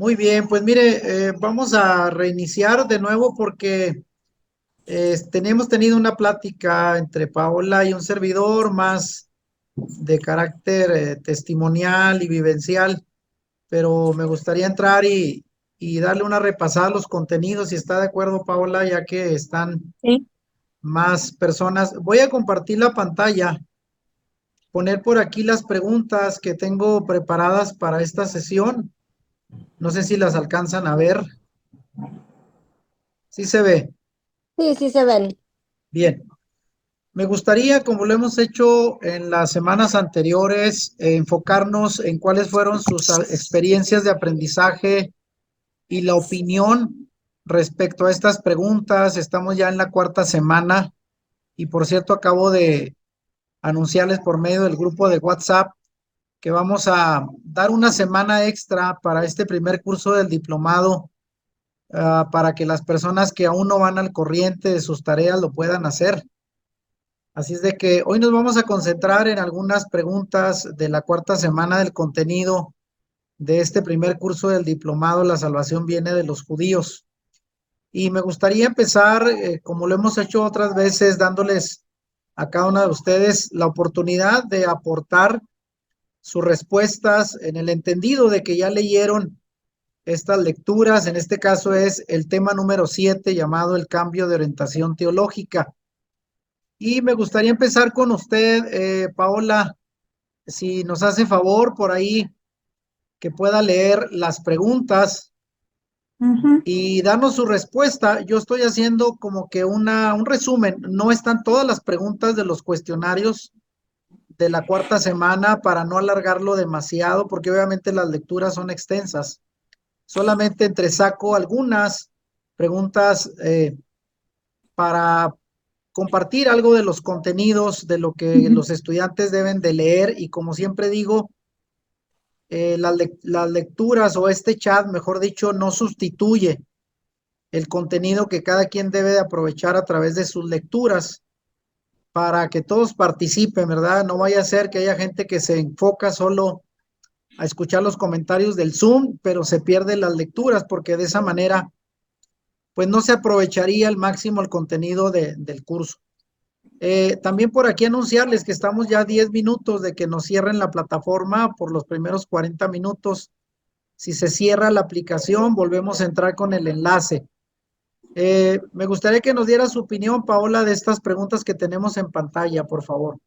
Muy bien, pues mire, vamos a reiniciar de nuevo porque hemos tenido una plática entre Paola y un servidor más de carácter testimonial y vivencial, pero me gustaría entrar y darle una repasada a los contenidos, si está de acuerdo, Paola, ya que están Sí, más personas. Voy a compartir la pantalla, poner por aquí las preguntas que tengo preparadas para esta sesión. No sé si las alcanzan a ver. Sí se ve. sí, sí se ven. Bien. Me gustaría, como lo hemos hecho en las semanas anteriores, enfocarnos en cuáles fueron sus experiencias de aprendizaje y la opinión respecto a estas preguntas. Estamos ya en la cuarta semana y, por cierto, acabo de anunciarles por medio del grupo de WhatsApp que vamos a dar una semana extra para este primer curso del diplomado, para que las personas que aún no van al corriente de sus tareas lo puedan hacer. Así es de que hoy nos vamos a concentrar en algunas preguntas de la cuarta semana del contenido de este primer curso del diplomado La salvación viene de los judíos. Y me gustaría empezar, como lo hemos hecho otras veces, dándoles a cada uno de ustedes la oportunidad de aportar sus respuestas en el entendido de que ya leyeron estas lecturas. En este caso es el tema número 7 llamado el cambio de orientación teológica. Y me gustaría empezar con usted, Paola, si nos hace favor por ahí que pueda leer las preguntas Ujú. y darnos su respuesta. Yo estoy haciendo como que un resumen. No están todas las preguntas de los cuestionarios de la cuarta semana para no alargarlo demasiado, porque obviamente las lecturas son extensas. Solamente entresaco algunas preguntas para compartir algo de los contenidos de lo que Ujú. los estudiantes deben de leer, y como siempre digo, las lecturas o este chat, mejor dicho, no sustituye el contenido que cada quien debe de aprovechar a través de sus lecturas para que todos participen, ¿verdad? No vaya a ser que haya gente que se enfoca solo a escuchar los comentarios del Zoom, pero se pierde las lecturas, porque de esa manera pues no se aprovecharía al máximo el contenido del curso. También por aquí anunciarles que estamos ya a 10 minutos de que nos cierren la plataforma por los primeros 40 minutos. Si se cierra la aplicación, volvemos a entrar con el enlace. Me gustaría que nos diera su opinión, Paola, de estas preguntas que tenemos en pantalla, por favor.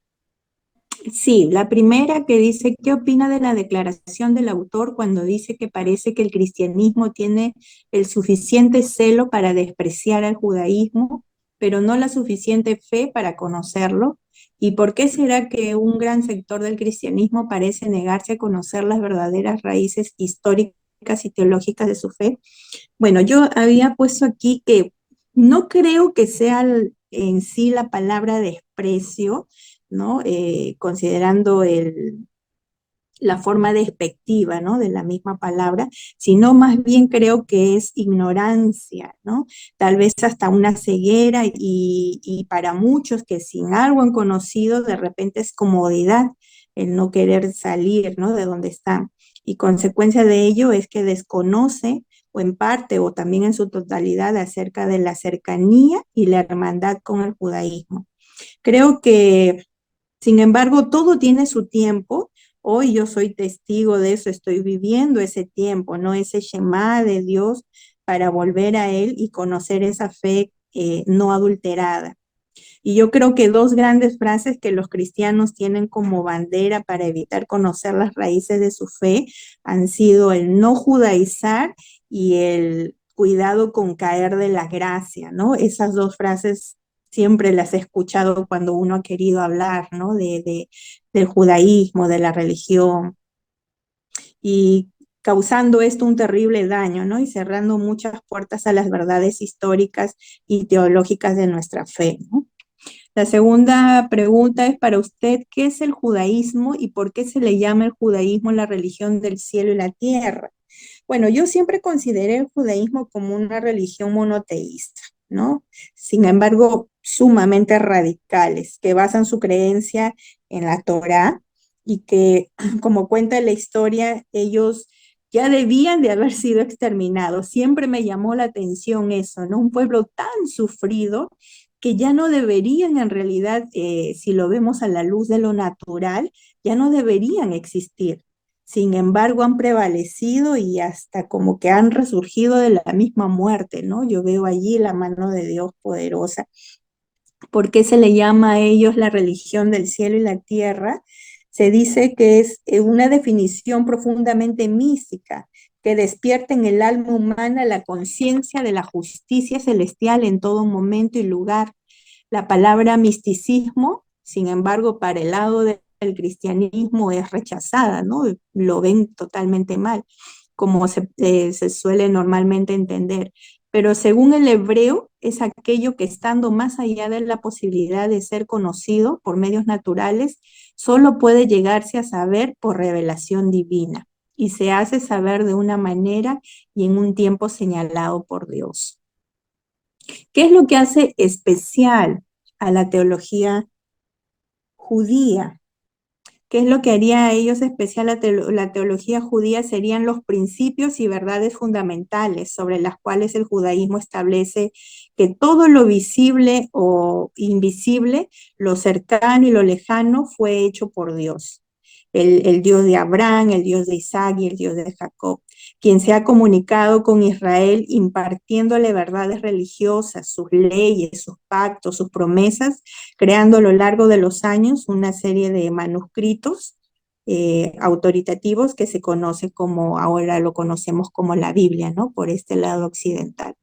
Sí, la primera que dice, ¿qué opina de la declaración del autor cuando dice que parece que el cristianismo tiene el suficiente celo para despreciar al judaísmo, pero no la suficiente fe para conocerlo? ¿Y por qué será que un gran sector del cristianismo parece negarse a conocer las verdaderas raíces históricas y teológicas de su fe? Bueno, yo había puesto aquí que no creo que sea en sí la palabra desprecio, ¿no? Considerando la forma despectiva, ¿no? De la misma palabra, sino más bien creo que es ignorancia, ¿no? Tal vez hasta una ceguera y para muchos que sin algo han conocido, de repente es comodidad el no querer salir, ¿no? De donde están. Y consecuencia de ello es que desconoce o en parte o también en su totalidad acerca de la cercanía y la hermandad con el judaísmo. Creo que sin embargo, todo tiene su tiempo. Hoy yo soy testigo de eso, estoy viviendo ese tiempo, ¿no? Ese Shema de Dios para volver a Él y conocer esa fe no adulterada. Y yo creo que dos grandes frases que los cristianos tienen como bandera para evitar conocer las raíces de su fe han sido el no judaizar y el cuidado con caer de la gracia, ¿no? Esas dos frases siempre las he escuchado cuando uno ha querido hablar, ¿no? Del judaísmo, de la religión, y causando esto un terrible daño, ¿no? Y cerrando muchas puertas a las verdades históricas y teológicas de nuestra fe, ¿no? La segunda pregunta es para usted, ¿qué es el judaísmo y por qué se le llama el judaísmo la religión del cielo y la tierra? Bueno, yo siempre consideré el judaísmo como una religión monoteísta, ¿no? Sin embargo, sumamente radicales, que basan su creencia en la Torá y que, como cuenta la historia, ellos ya debían de haber sido exterminados. Siempre me llamó la atención eso, ¿no? Un pueblo tan sufrido que ya no deberían en realidad, si lo vemos a la luz de lo natural, ya no deberían existir. Sin embargo, han prevalecido y hasta como que han resurgido de la misma muerte, ¿no? Yo veo allí la mano de Dios poderosa. ¿Por qué se le llama a ellos la religión del cielo y la tierra? Se dice que es una definición profundamente mística, que despierta en el alma humana la conciencia de la justicia celestial en todo momento y lugar. La palabra misticismo, sin embargo, para el lado del cristianismo es rechazada, ¿no? Lo ven totalmente mal, como se suele normalmente entender. Pero según el hebreo, es aquello que estando más allá de la posibilidad de ser conocido por medios naturales, solo puede llegarse a saber por revelación divina y se hace saber de una manera y en un tiempo señalado por Dios. ¿Qué es lo que hace especial a la teología judía? ¿Qué es lo que haría a ellos especial la teología judía? Serían los principios y verdades fundamentales sobre las cuales el judaísmo establece que todo lo visible o invisible, lo cercano y lo lejano fue hecho por Dios. El Dios de Abraham, el Dios de Isaac y el Dios de Jacob, quien se ha comunicado con Israel impartiéndole verdades religiosas, sus leyes, sus pactos, sus promesas, creando a lo largo de los años una serie de manuscritos autoritativos que se conoce como, ahora lo conocemos como la Biblia, ¿no? Por este lado occidental.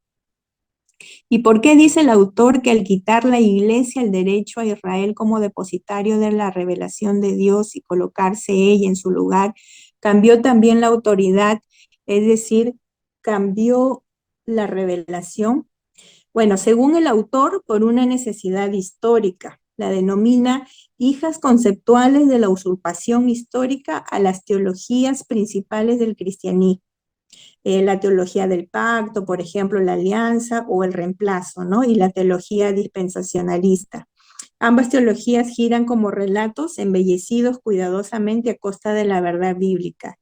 ¿Y por qué dice el autor que al quitar la iglesia el derecho a Israel como depositario de la revelación de Dios y colocarse ella en su lugar, cambió también la autoridad, es decir, cambió la revelación? Bueno, según el autor, por una necesidad histórica, la denomina hijas conceptuales de la usurpación histórica a las teologías principales del cristianismo. La teología del pacto, por ejemplo, la alianza o el reemplazo, ¿no? Y la teología dispensacionalista. Ambas teologías giran como relatos embellecidos cuidadosamente a costa de la verdad bíblica.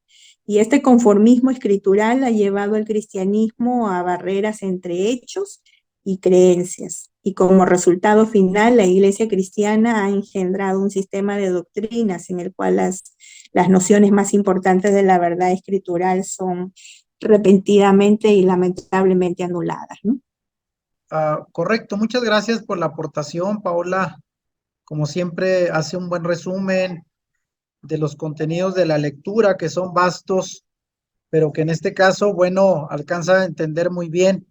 Y este conformismo escritural ha llevado al cristianismo a barreras entre hechos y creencias. Y como resultado final, la iglesia cristiana ha engendrado un sistema de doctrinas en el cual las nociones más importantes de la verdad escritural son repentinamente y lamentablemente anuladas, ¿no? Correcto, muchas gracias por la aportación, Paola. Como siempre, hace un buen resumen de los contenidos de la lectura, que son vastos, pero que en este caso, bueno, alcanza a entender muy bien.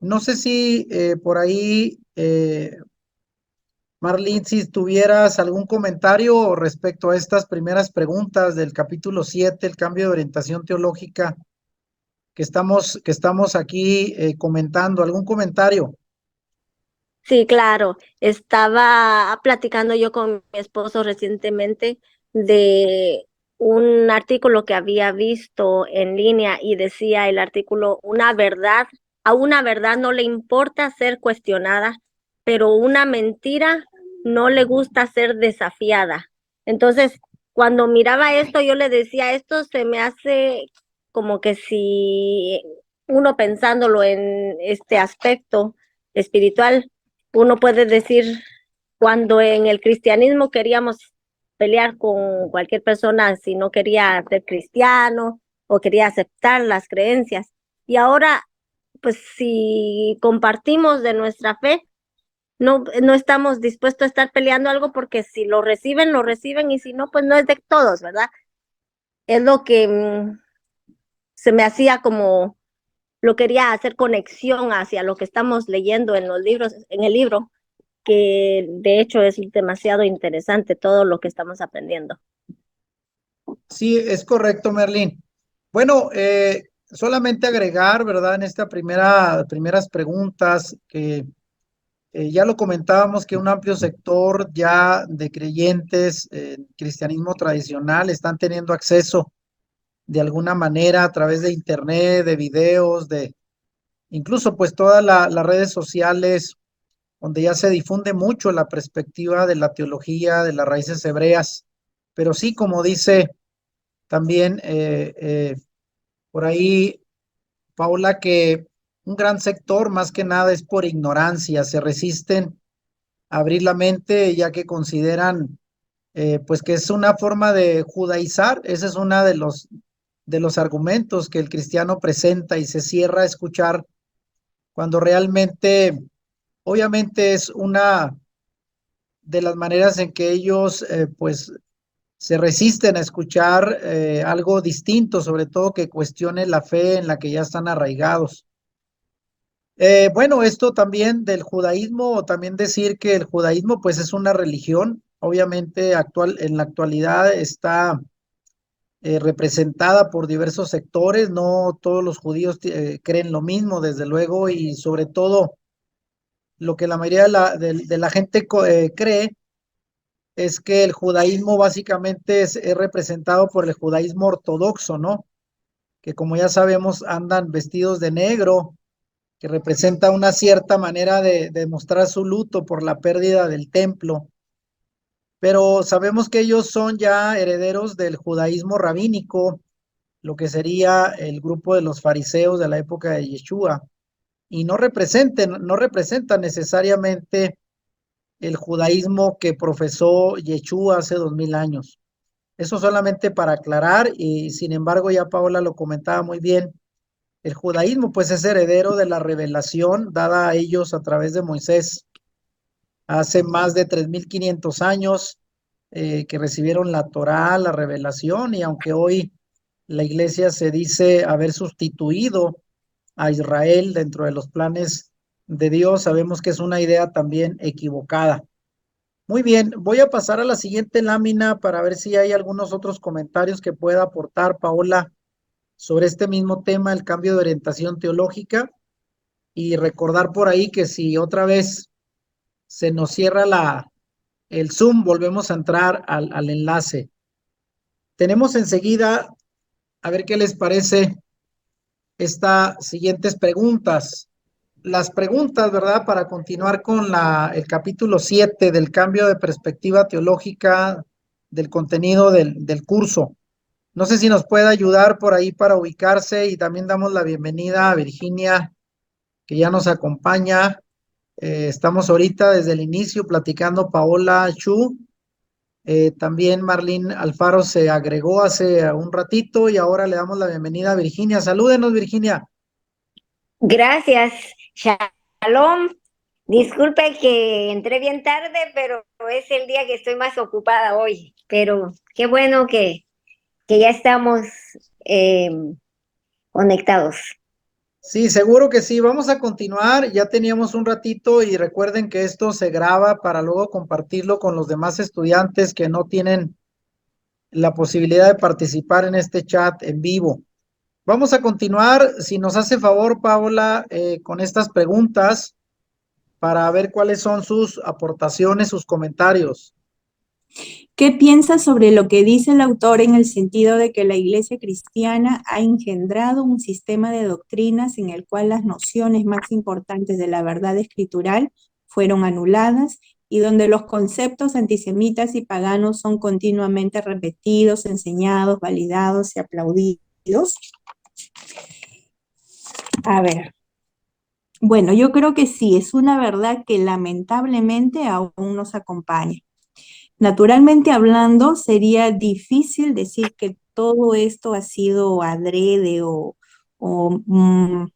No sé si por ahí, Marlene, si tuvieras algún comentario respecto a estas primeras preguntas del capítulo 7, el cambio de orientación teológica que estamos aquí comentando. ¿Algún comentario? Sí, claro. Estaba platicando yo con mi esposo recientemente de un artículo que había visto en línea y decía el artículo, una verdad, a una verdad no le importa ser cuestionada, pero una mentira no le gusta ser desafiada. Entonces, cuando miraba esto, yo le decía, esto se me hace como que si uno pensándolo en este aspecto espiritual, uno puede decir, cuando en el cristianismo queríamos pelear con cualquier persona si no quería ser cristiano o quería aceptar las creencias. Y ahora, pues si compartimos de nuestra fe, no estamos dispuestos a estar peleando algo porque si lo reciben y si no, pues no es de todos, ¿verdad? Es lo que se me hacía como, lo quería hacer conexión hacia lo que estamos leyendo en los libros, en el libro, que de hecho es demasiado interesante todo lo que estamos aprendiendo. Sí, es correcto, Merlín. Bueno, solamente agregar, ¿verdad? En esta primeras preguntas, que ya lo comentábamos, que un amplio sector ya de creyentes en cristianismo tradicional están teniendo acceso de alguna manera a través de internet, de videos, de incluso pues todas las redes sociales, donde ya se difunde mucho la perspectiva de la teología, de las raíces hebreas. Pero sí, como dice también por ahí, Paula, que un gran sector más que nada es por ignorancia, se resisten a abrir la mente ya que consideran pues que es una forma de judaizar. Ese es uno de los argumentos que el cristiano presenta y se cierra a escuchar cuando realmente, obviamente es una de las maneras en que ellos pues se resisten a escuchar algo distinto, sobre todo que cuestione la fe en la que ya están arraigados. Bueno, esto también del judaísmo, o también decir que el judaísmo pues es una religión, obviamente en la actualidad está representada por diversos sectores, no todos los judíos creen lo mismo, desde luego, y sobre todo lo que la mayoría de la gente cree es que el judaísmo básicamente es representado por el judaísmo ortodoxo, ¿no? Que como ya sabemos andan vestidos de negro, que representa una cierta manera de mostrar su luto por la pérdida del templo. Pero sabemos que ellos son ya herederos del judaísmo rabínico, lo que sería el grupo de los fariseos de la época de Yeshua, y no representan necesariamente el judaísmo que profesó Yeshua hace 2000 años. Eso solamente para aclarar, y sin embargo ya Paola lo comentaba muy bien, el judaísmo pues es heredero de la revelación dada a ellos a través de Moisés hace más de 3500 años, que recibieron la Torá, la revelación, y aunque hoy la iglesia se dice haber sustituido a Israel dentro de los planes de Dios, sabemos que es una idea también equivocada. Muy bien, voy a pasar a la siguiente lámina para ver si hay algunos otros comentarios que pueda aportar Paola sobre este mismo tema, el cambio de orientación teológica, y recordar por ahí que si otra vez se nos cierra el Zoom, volvemos a entrar al enlace. Tenemos enseguida, a ver qué les parece, estas siguientes preguntas. Las preguntas, ¿verdad? Para continuar con el capítulo 7 del cambio de perspectiva teológica del contenido del curso. No sé si nos puede ayudar por ahí para ubicarse, y también damos la bienvenida a Virginia, que ya nos acompaña. Estamos ahorita desde el inicio platicando Paola Chu. También Marlene Alfaro se agregó hace un ratito, y ahora le damos la bienvenida a Virginia. Salúdenos, Virginia. Gracias, Shalom. Disculpe que entré bien tarde, pero es el día que estoy más ocupada hoy. Pero qué bueno que ya estamos eh, conectados. Sí, seguro que sí. Vamos a continuar. Ya teníamos un ratito, y recuerden que esto se graba para luego compartirlo con los demás estudiantes que no tienen la posibilidad de participar en este chat en vivo. Vamos a continuar, si nos hace favor, Paola, con estas preguntas para ver cuáles son sus aportaciones, sus comentarios. ¿Qué piensas sobre lo que dice el autor en el sentido de que la Iglesia cristiana ha engendrado un sistema de doctrinas en el cual las nociones más importantes de la verdad escritural fueron anuladas y donde los conceptos antisemitas y paganos son continuamente repetidos, enseñados, validados y aplaudidos? A ver. Bueno, yo creo que sí, es una verdad que lamentablemente aún nos acompaña. Naturalmente hablando, sería difícil decir que todo esto ha sido adrede o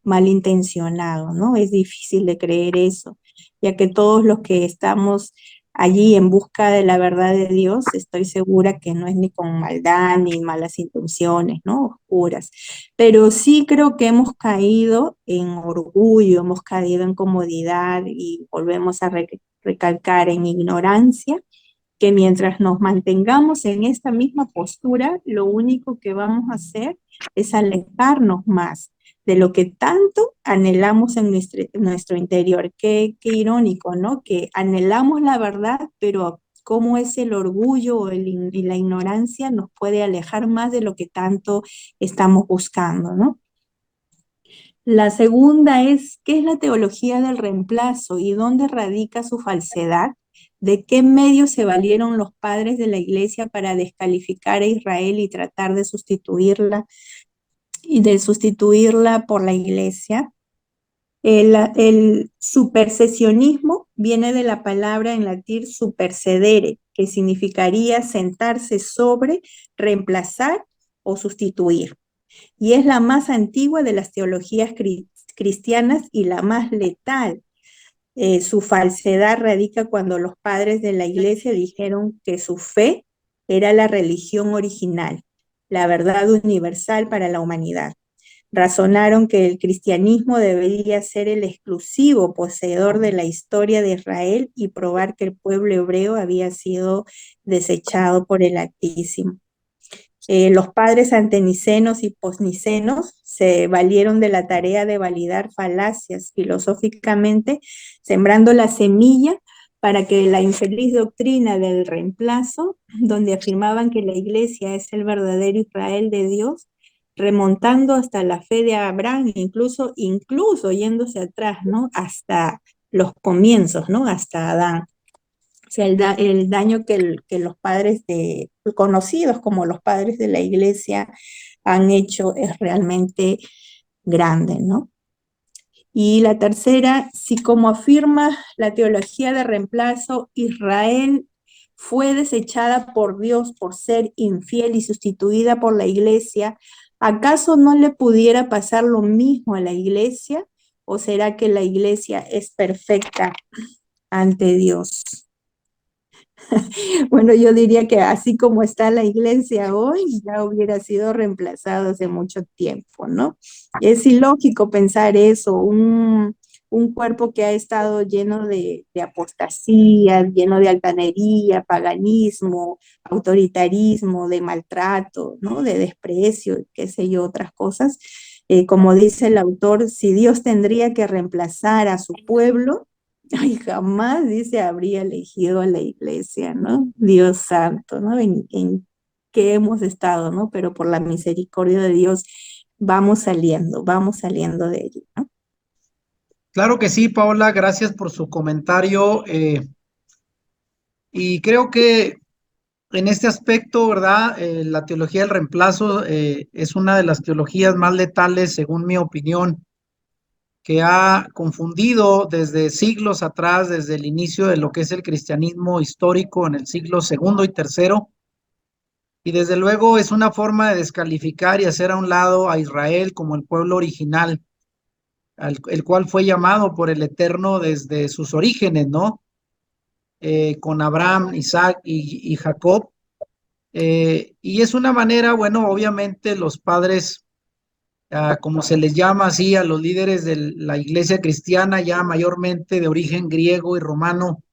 malintencionado, ¿no? Es difícil de creer eso, ya que todos los que estamos allí en busca de la verdad de Dios, estoy segura que no es ni con maldad ni malas intenciones, ¿no? Oscuras. Pero sí creo que hemos caído en orgullo, hemos caído en comodidad y volvemos a recalcar en ignorancia, que mientras nos mantengamos en esta misma postura, lo único que vamos a hacer es alejarnos más de lo que tanto anhelamos en nuestro interior. Qué irónico, ¿no? Que anhelamos la verdad, pero cómo es el orgullo y la ignorancia nos puede alejar más de lo que tanto estamos buscando, ¿no? La segunda es, ¿qué es la teología del reemplazo y dónde radica su falsedad? ¿De qué medios se valieron los padres de la iglesia para descalificar a Israel y tratar de sustituirla y de sustituirla por la iglesia. El supersesionismo viene de la palabra en latín supersedere, que significaría sentarse sobre, reemplazar o sustituir. Y es la más antigua de las teologías cristianas y la más letal. Su falsedad radica cuando los padres de la iglesia dijeron que su fe era la religión original, la verdad universal para la humanidad. Razonaron que el cristianismo debería ser el exclusivo poseedor de la historia de Israel y probar que el pueblo hebreo había sido desechado por el Altísimo. Los padres antenicenos y posnicenos se valieron de la tarea de validar falacias filosóficamente, sembrando la semilla para que la infeliz doctrina del reemplazo, donde afirmaban que la iglesia es el verdadero Israel de Dios, remontando hasta la fe de Abraham, incluso yéndose atrás, ¿no? Hasta los comienzos, ¿no? Hasta Adán. O sea, el daño que los padres conocidos como los padres de la iglesia han hecho es realmente grande, ¿no? Y la tercera, si como afirma la teología de reemplazo, Israel fue desechada por Dios por ser infiel y sustituida por la iglesia, ¿acaso no le pudiera pasar lo mismo a la iglesia? ¿O será que la iglesia es perfecta ante Dios? Bueno, yo diría que así como está la iglesia hoy, ya hubiera sido reemplazado hace mucho tiempo, ¿no? Es ilógico pensar eso, un cuerpo que ha estado lleno de apostasía, lleno de altanería, paganismo, autoritarismo, de maltrato, ¿no? De desprecio, qué sé yo, otras cosas. Como dice el autor, si Dios tendría que reemplazar a su pueblo, ay, jamás, dice, habría elegido a la iglesia, ¿no? Dios santo, ¿no? En qué hemos estado, ¿no? Pero por la misericordia de Dios vamos saliendo de ello, ¿no? Claro que sí, Paola, gracias por su comentario. Y creo que en este aspecto, ¿verdad? La teología del reemplazo es una de las teologías más letales, según mi opinión, que ha confundido desde siglos atrás, desde el inicio de lo que es el cristianismo histórico en el siglo segundo y tercero. Y desde luego es una forma de descalificar y hacer a un lado a Israel como el pueblo original, el cual fue llamado por el Eterno desde sus orígenes, ¿no? Con Abraham, Isaac y Jacob. Y es una manera, bueno, obviamente los padres, como se les llama así a los líderes de la iglesia cristiana, ya mayormente de origen griego y romano,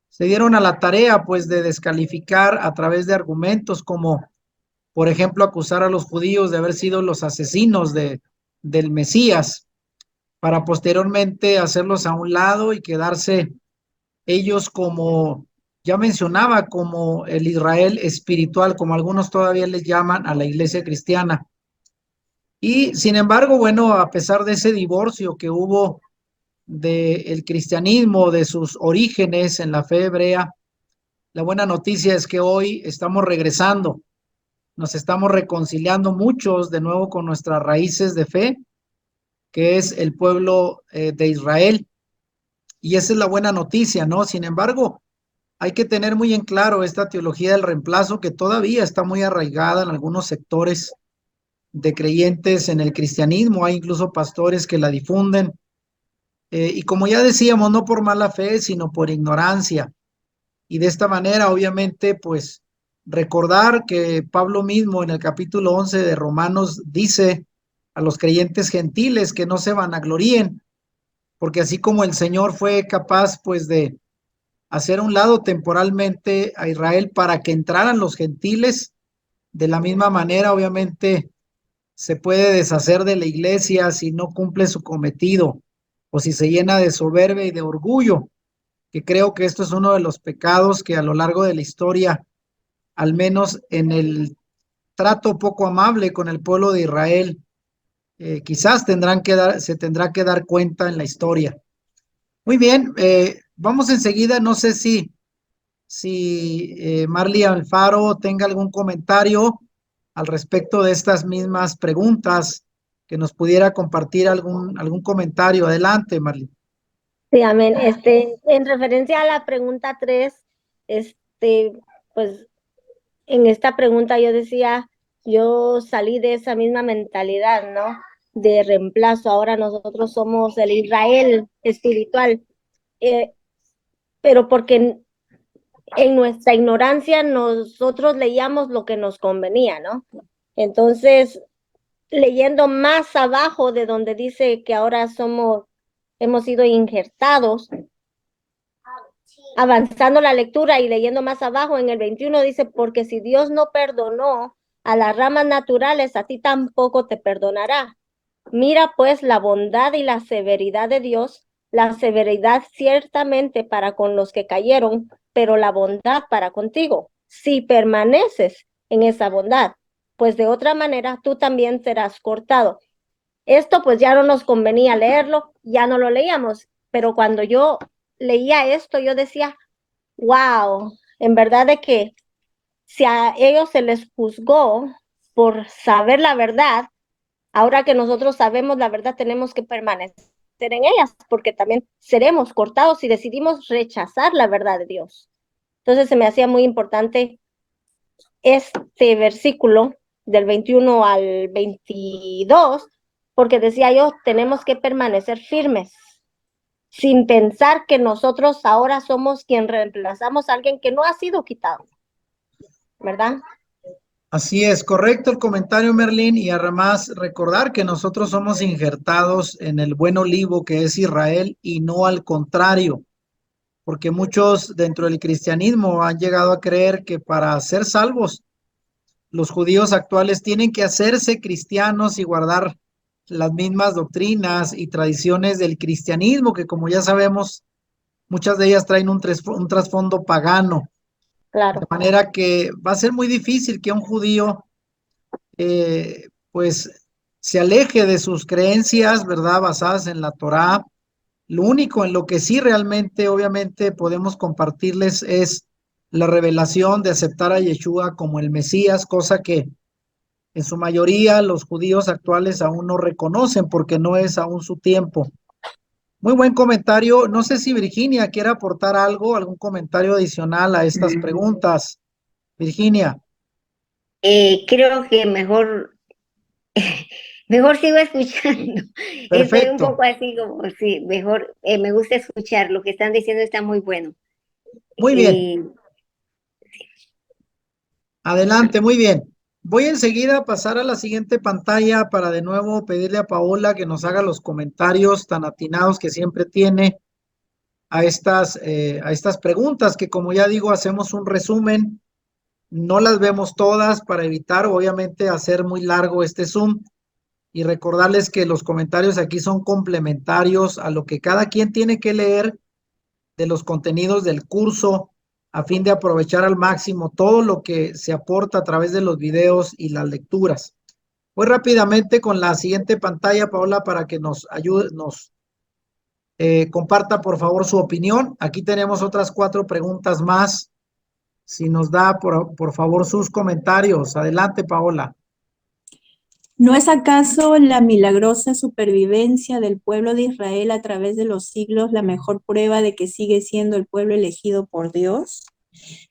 se dieron a la tarea pues de descalificar a través de argumentos como, por ejemplo, acusar a los judíos de haber sido los asesinos del Mesías, para posteriormente hacerlos a un lado y quedarse ellos como, ya mencionaba, como el Israel espiritual, como algunos todavía les llaman a la iglesia cristiana. Y sin embargo, bueno, a pesar de ese divorcio que hubo del cristianismo, de sus orígenes en la fe hebrea, la buena noticia es que hoy estamos regresando, nos estamos reconciliando muchos de nuevo con nuestras raíces de fe, que es el pueblo de Israel. Y esa es la buena noticia, ¿no? Sin embargo, hay que tener muy en claro esta teología del reemplazo que todavía está muy arraigada en algunos sectores de creyentes en el cristianismo. Hay incluso pastores que la difunden. Y como ya decíamos, no por mala fe, sino por ignorancia. Y de esta manera, obviamente, pues recordar que Pablo mismo en el capítulo 11 de Romanos dice a los creyentes gentiles que no se vanagloríen, porque así como el Señor fue capaz pues de hacer a un lado temporalmente a Israel para que entraran los gentiles, de la misma manera obviamente se puede deshacer de la iglesia si no cumple su cometido o si se llena de soberbia y de orgullo, que creo que esto es uno de los pecados que a lo largo de la historia, al menos en el trato poco amable con el pueblo de Israel, quizás se tendrá que dar cuenta en la historia. Muy bien, vamos enseguida, no sé si Marley Alfaro tenga algún comentario al respecto de estas mismas preguntas que nos pudiera compartir algún comentario. Adelante, Marlene. Sí, amén. En referencia a la pregunta 3, pues en esta pregunta yo decía, yo salí de esa misma mentalidad, ¿no? De reemplazo. Ahora nosotros somos el Israel espiritual, eh, pero porque en nuestra ignorancia nosotros leíamos lo que nos convenía, ¿no? Entonces, leyendo más abajo de donde dice que ahora hemos sido injertados, avanzando la lectura y leyendo más abajo en el 21 dice, porque si Dios no perdonó a las ramas naturales, a ti tampoco te perdonará. Mira pues la bondad y la severidad de Dios, la severidad ciertamente para con los que cayeron, pero la bondad para contigo, si permaneces en esa bondad, pues de otra manera tú también serás cortado. Esto pues ya no nos convenía leerlo, ya no lo leíamos, pero cuando yo leía esto, yo decía, wow, en verdad de que si a ellos se les juzgó por saber la verdad, ahora que nosotros sabemos la verdad, tenemos que permanecer en ellas, porque también seremos cortados si decidimos rechazar la verdad de Dios. Entonces se me hacía muy importante este versículo del 21 al 22, porque decía yo, tenemos que permanecer firmes, sin pensar que nosotros ahora somos quien reemplazamos a alguien que no ha sido quitado, ¿verdad? Así es, correcto el comentario, Merlín, y además recordar que nosotros somos injertados en el buen olivo que es Israel y no al contrario, porque muchos dentro del cristianismo han llegado a creer que para ser salvos, los judíos actuales tienen que hacerse cristianos y guardar las mismas doctrinas y tradiciones del cristianismo, que como ya sabemos, muchas de ellas traen un trasfondo pagano. Claro. De manera que va a ser muy difícil que un judío pues se aleje de sus creencias, ¿verdad? Basadas en la Torá. Lo único en lo que sí realmente, obviamente, podemos compartirles es la revelación de aceptar a Yeshua como el Mesías, cosa que en su mayoría los judíos actuales aún no reconocen porque no es aún su tiempo. Muy buen comentario. No sé si Virginia quiere aportar algo, algún comentario adicional a estas preguntas. Virginia. Creo que mejor, mejor sigo escuchando. Estoy un Perfecto. poco así como, sí, mejor, me gusta escuchar. Lo que están diciendo está muy bueno. Muy bien. Eh, Adelante, muy bien. Voy enseguida a pasar a la siguiente pantalla para de nuevo pedirle a Paola que nos haga los comentarios tan atinados que siempre tiene a estas preguntas, que como ya digo, hacemos un resumen, no las vemos todas para evitar, obviamente, hacer muy largo este Zoom y recordarles que los comentarios aquí son complementarios a lo que cada quien tiene que leer de los contenidos del curso a fin de aprovechar al máximo todo lo que se aporta a través de los videos y las lecturas. Voy rápidamente con la siguiente pantalla, Paola, para que nos ayude, nos comparta por favor su opinión. Aquí tenemos otras 4 preguntas más. Si nos da por favor sus comentarios. Adelante, Paola. ¿No es acaso la milagrosa supervivencia del pueblo de Israel a través de los siglos la mejor prueba de que sigue siendo el pueblo elegido por Dios?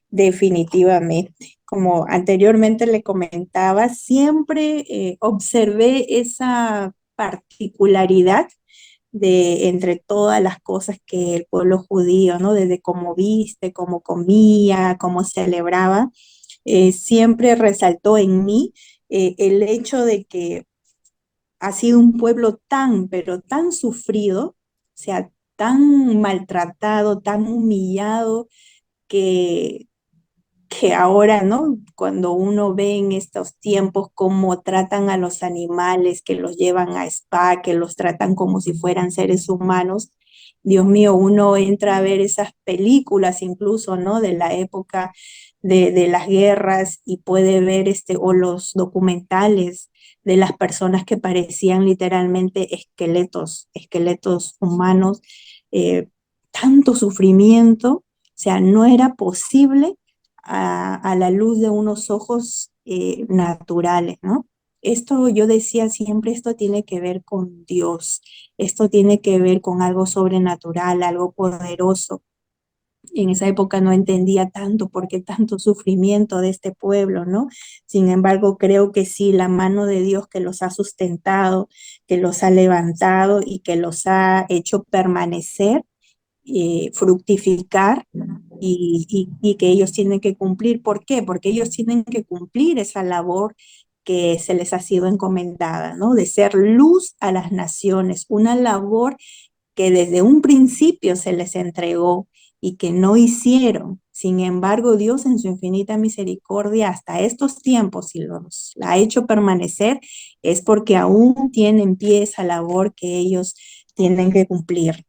Definitivamente. Como anteriormente le comentaba, siempre observé esa particularidad de entre todas las cosas que el pueblo judío, ¿no? Desde cómo viste, cómo comía, cómo celebraba, siempre resaltó en mí el hecho de que ha sido un pueblo tan, pero tan sufrido, o sea, tan maltratado, tan humillado, que ahora, ¿no? Cuando uno ve en estos tiempos cómo tratan a los animales, que los llevan a spa, que los tratan como si fueran seres humanos, Dios mío, uno entra a ver esas películas incluso, ¿no? De la época de las guerras y puede ver o los documentales de las personas que parecían literalmente esqueletos, esqueletos humanos, tanto sufrimiento, o sea, no era posible a la luz de unos ojos naturales, ¿no? esto yo decía siempre, esto tiene que ver con Dios, esto tiene que ver con algo sobrenatural, algo poderoso. En esa época no entendía tanto por qué tanto sufrimiento de este pueblo, ¿no? Sin embargo, creo que sí, la mano de Dios que los ha sustentado, que los ha levantado y que los ha hecho permanecer, fructificar y que ellos tienen que cumplir. ¿Por qué? Porque ellos tienen que cumplir esa labor que se les ha sido encomendada, ¿no? De ser luz a las naciones, una labor que desde un principio se les entregó y que no hicieron. Sin embargo, Dios en su infinita misericordia hasta estos tiempos, y los la ha hecho permanecer, es porque aún tiene en pie esa labor que ellos tienen que cumplir.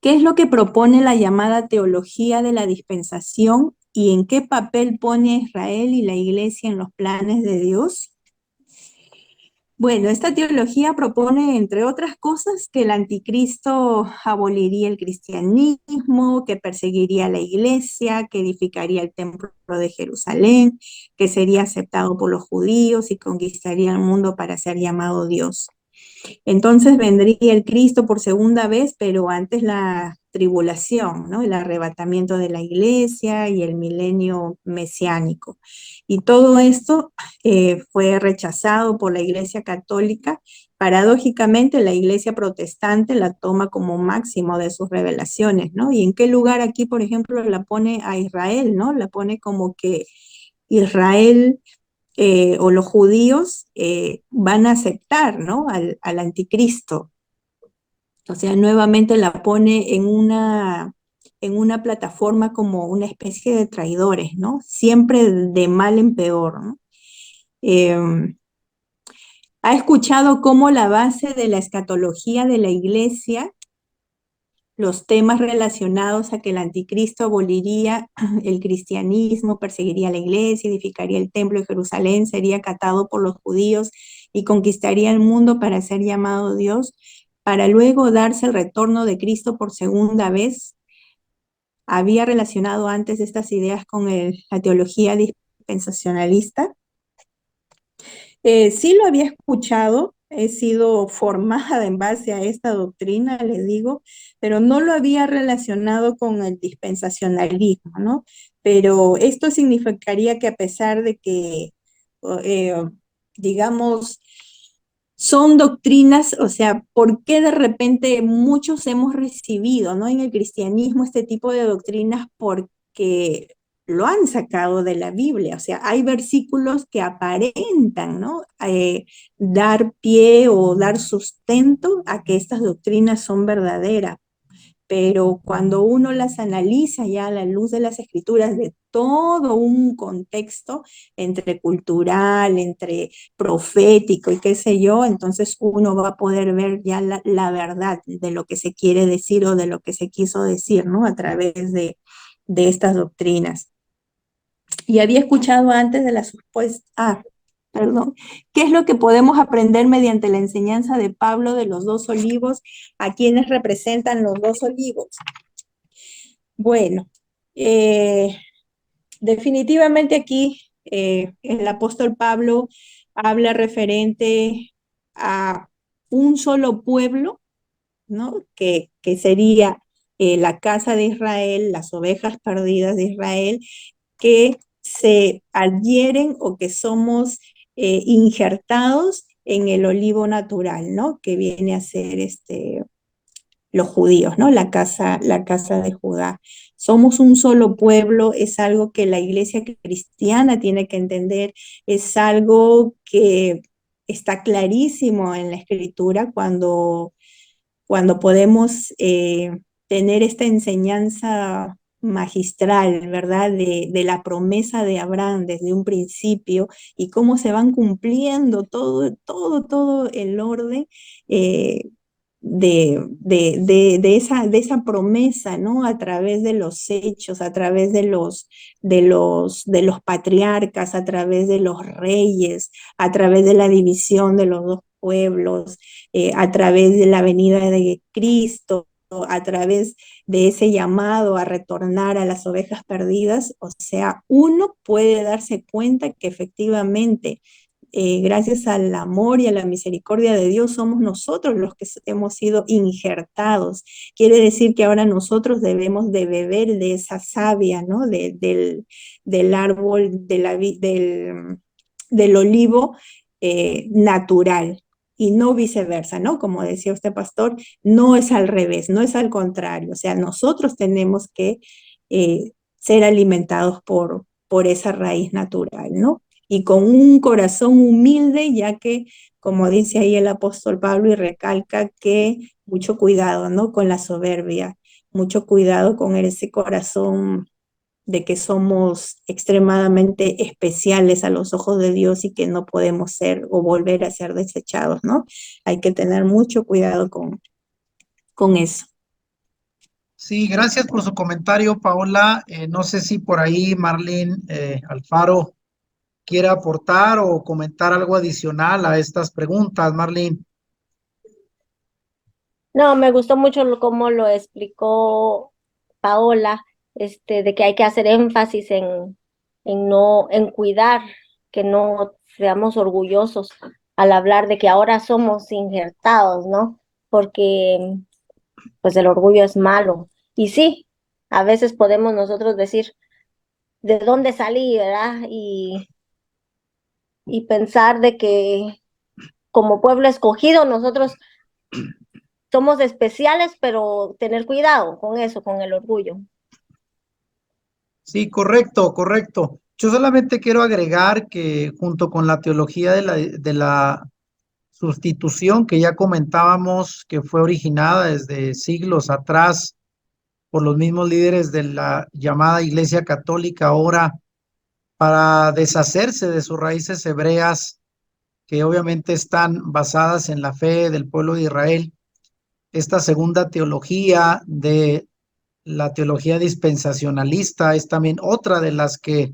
¿Qué es lo que propone la llamada teología de la dispensación y en qué papel pone a Israel y la iglesia en los planes de Dios? Bueno, esta teología propone, entre otras cosas, que el anticristo aboliría el cristianismo, que perseguiría a la iglesia, que edificaría el templo de Jerusalén, que sería aceptado por los judíos y conquistaría el mundo para ser llamado Dios. Entonces vendría el Cristo por segunda vez, pero antes la tribulación, ¿no? El arrebatamiento de la iglesia y el milenio mesiánico. Y todo esto fue rechazado por la iglesia católica. Paradójicamente, la iglesia protestante la toma como máximo de sus revelaciones, ¿no? ¿Y en qué lugar aquí, por ejemplo, la pone a Israel, ¿no? La pone como que Israel o los judíos van a aceptar, ¿no? Al anticristo. O sea, nuevamente la pone en una plataforma como una especie de traidores, ¿no? Siempre de mal en peor, ¿no? Ha escuchado cómo la base de la escatología de la iglesia, los temas relacionados a que el anticristo aboliría el cristianismo, perseguiría a la iglesia, edificaría el templo de Jerusalén, sería acatado por los judíos y conquistaría el mundo para ser llamado Dios, para luego darse el retorno de Cristo por segunda vez. Había relacionado antes estas ideas con la teología dispensacionalista. Sí lo había escuchado, he sido formada en base a esta doctrina, les digo, pero no lo había relacionado con el dispensacionalismo, ¿no? Pero esto significaría que a pesar de que, eh, digamos, son doctrinas, o sea, ¿por qué de repente muchos hemos recibido, ¿no? En el cristianismo este tipo de doctrinas porque lo han sacado de la Biblia, o sea, hay versículos que aparentan, ¿no? Dar pie o dar sustento a que estas doctrinas son verdaderas, pero cuando uno las analiza ya a la luz de las escrituras, de todo un contexto entre cultural, entre profético y qué sé yo, entonces uno va a poder ver ya la verdad de lo que se quiere decir o de lo que se quiso decir, ¿no? A través de estas doctrinas. Y había escuchado antes de la supuesta, perdón, ¿qué es lo que podemos aprender mediante la enseñanza de Pablo de los dos olivos, a quienes representan los dos olivos? Bueno, definitivamente aquí el apóstol Pablo habla referente a un solo pueblo, ¿no? Que sería la casa de Israel, las ovejas perdidas de Israel, que se adhieren o que somos injertados en el olivo natural, ¿no? Que viene a ser los judíos, ¿no? La casa de Judá. Somos un solo pueblo, es algo que la iglesia cristiana tiene que entender, es algo que está clarísimo en la escritura cuando podemos tener esta enseñanza magistral, ¿verdad? De la promesa de Abraham desde un principio y cómo se van cumpliendo todo el orden de esa promesa, ¿no? A través de los hechos, a través de los patriarcas, a través de los reyes, a través de la división de los dos pueblos, a través de la venida de Cristo, a través de ese llamado a retornar a las ovejas perdidas. O sea, uno puede darse cuenta que efectivamente gracias al amor y a la misericordia de Dios, somos nosotros los que hemos sido injertados. Quiere decir que ahora nosotros debemos de beber de esa savia, ¿no? Del árbol, del olivo natural. Y no viceversa, ¿no? Como decía usted, pastor, no es al revés, no es al contrario. O sea, nosotros tenemos que ser alimentados por esa raíz natural, ¿no? Y con un corazón humilde, ya que, como dice ahí el apóstol Pablo y recalca que mucho cuidado, ¿no? Con la soberbia, mucho cuidado con ese corazón de que somos extremadamente especiales a los ojos de Dios y que no podemos ser o volver a ser desechados, ¿no? Hay que tener mucho cuidado con eso. Sí, gracias por su comentario, Paola. No sé si por ahí Marlene Alfaro quiere aportar o comentar algo adicional a estas preguntas, Marlene. No, me gustó mucho cómo lo explicó Paola, de que hay que hacer énfasis en cuidar, que no seamos orgullosos al hablar de que ahora somos injertados, ¿no? Porque pues el orgullo es malo. Y sí, a veces podemos nosotros decir de dónde salí, ¿verdad? Y pensar de que como pueblo escogido nosotros somos especiales, pero tener cuidado con eso, con el orgullo. Sí, correcto, correcto. Yo solamente quiero agregar que junto con la teología de la sustitución que ya comentábamos, que fue originada desde siglos atrás por los mismos líderes de la llamada Iglesia Católica ahora, para deshacerse de sus raíces hebreas, que obviamente están basadas en la fe del pueblo de Israel. Esta segunda teología de la teología dispensacionalista es también otra de las que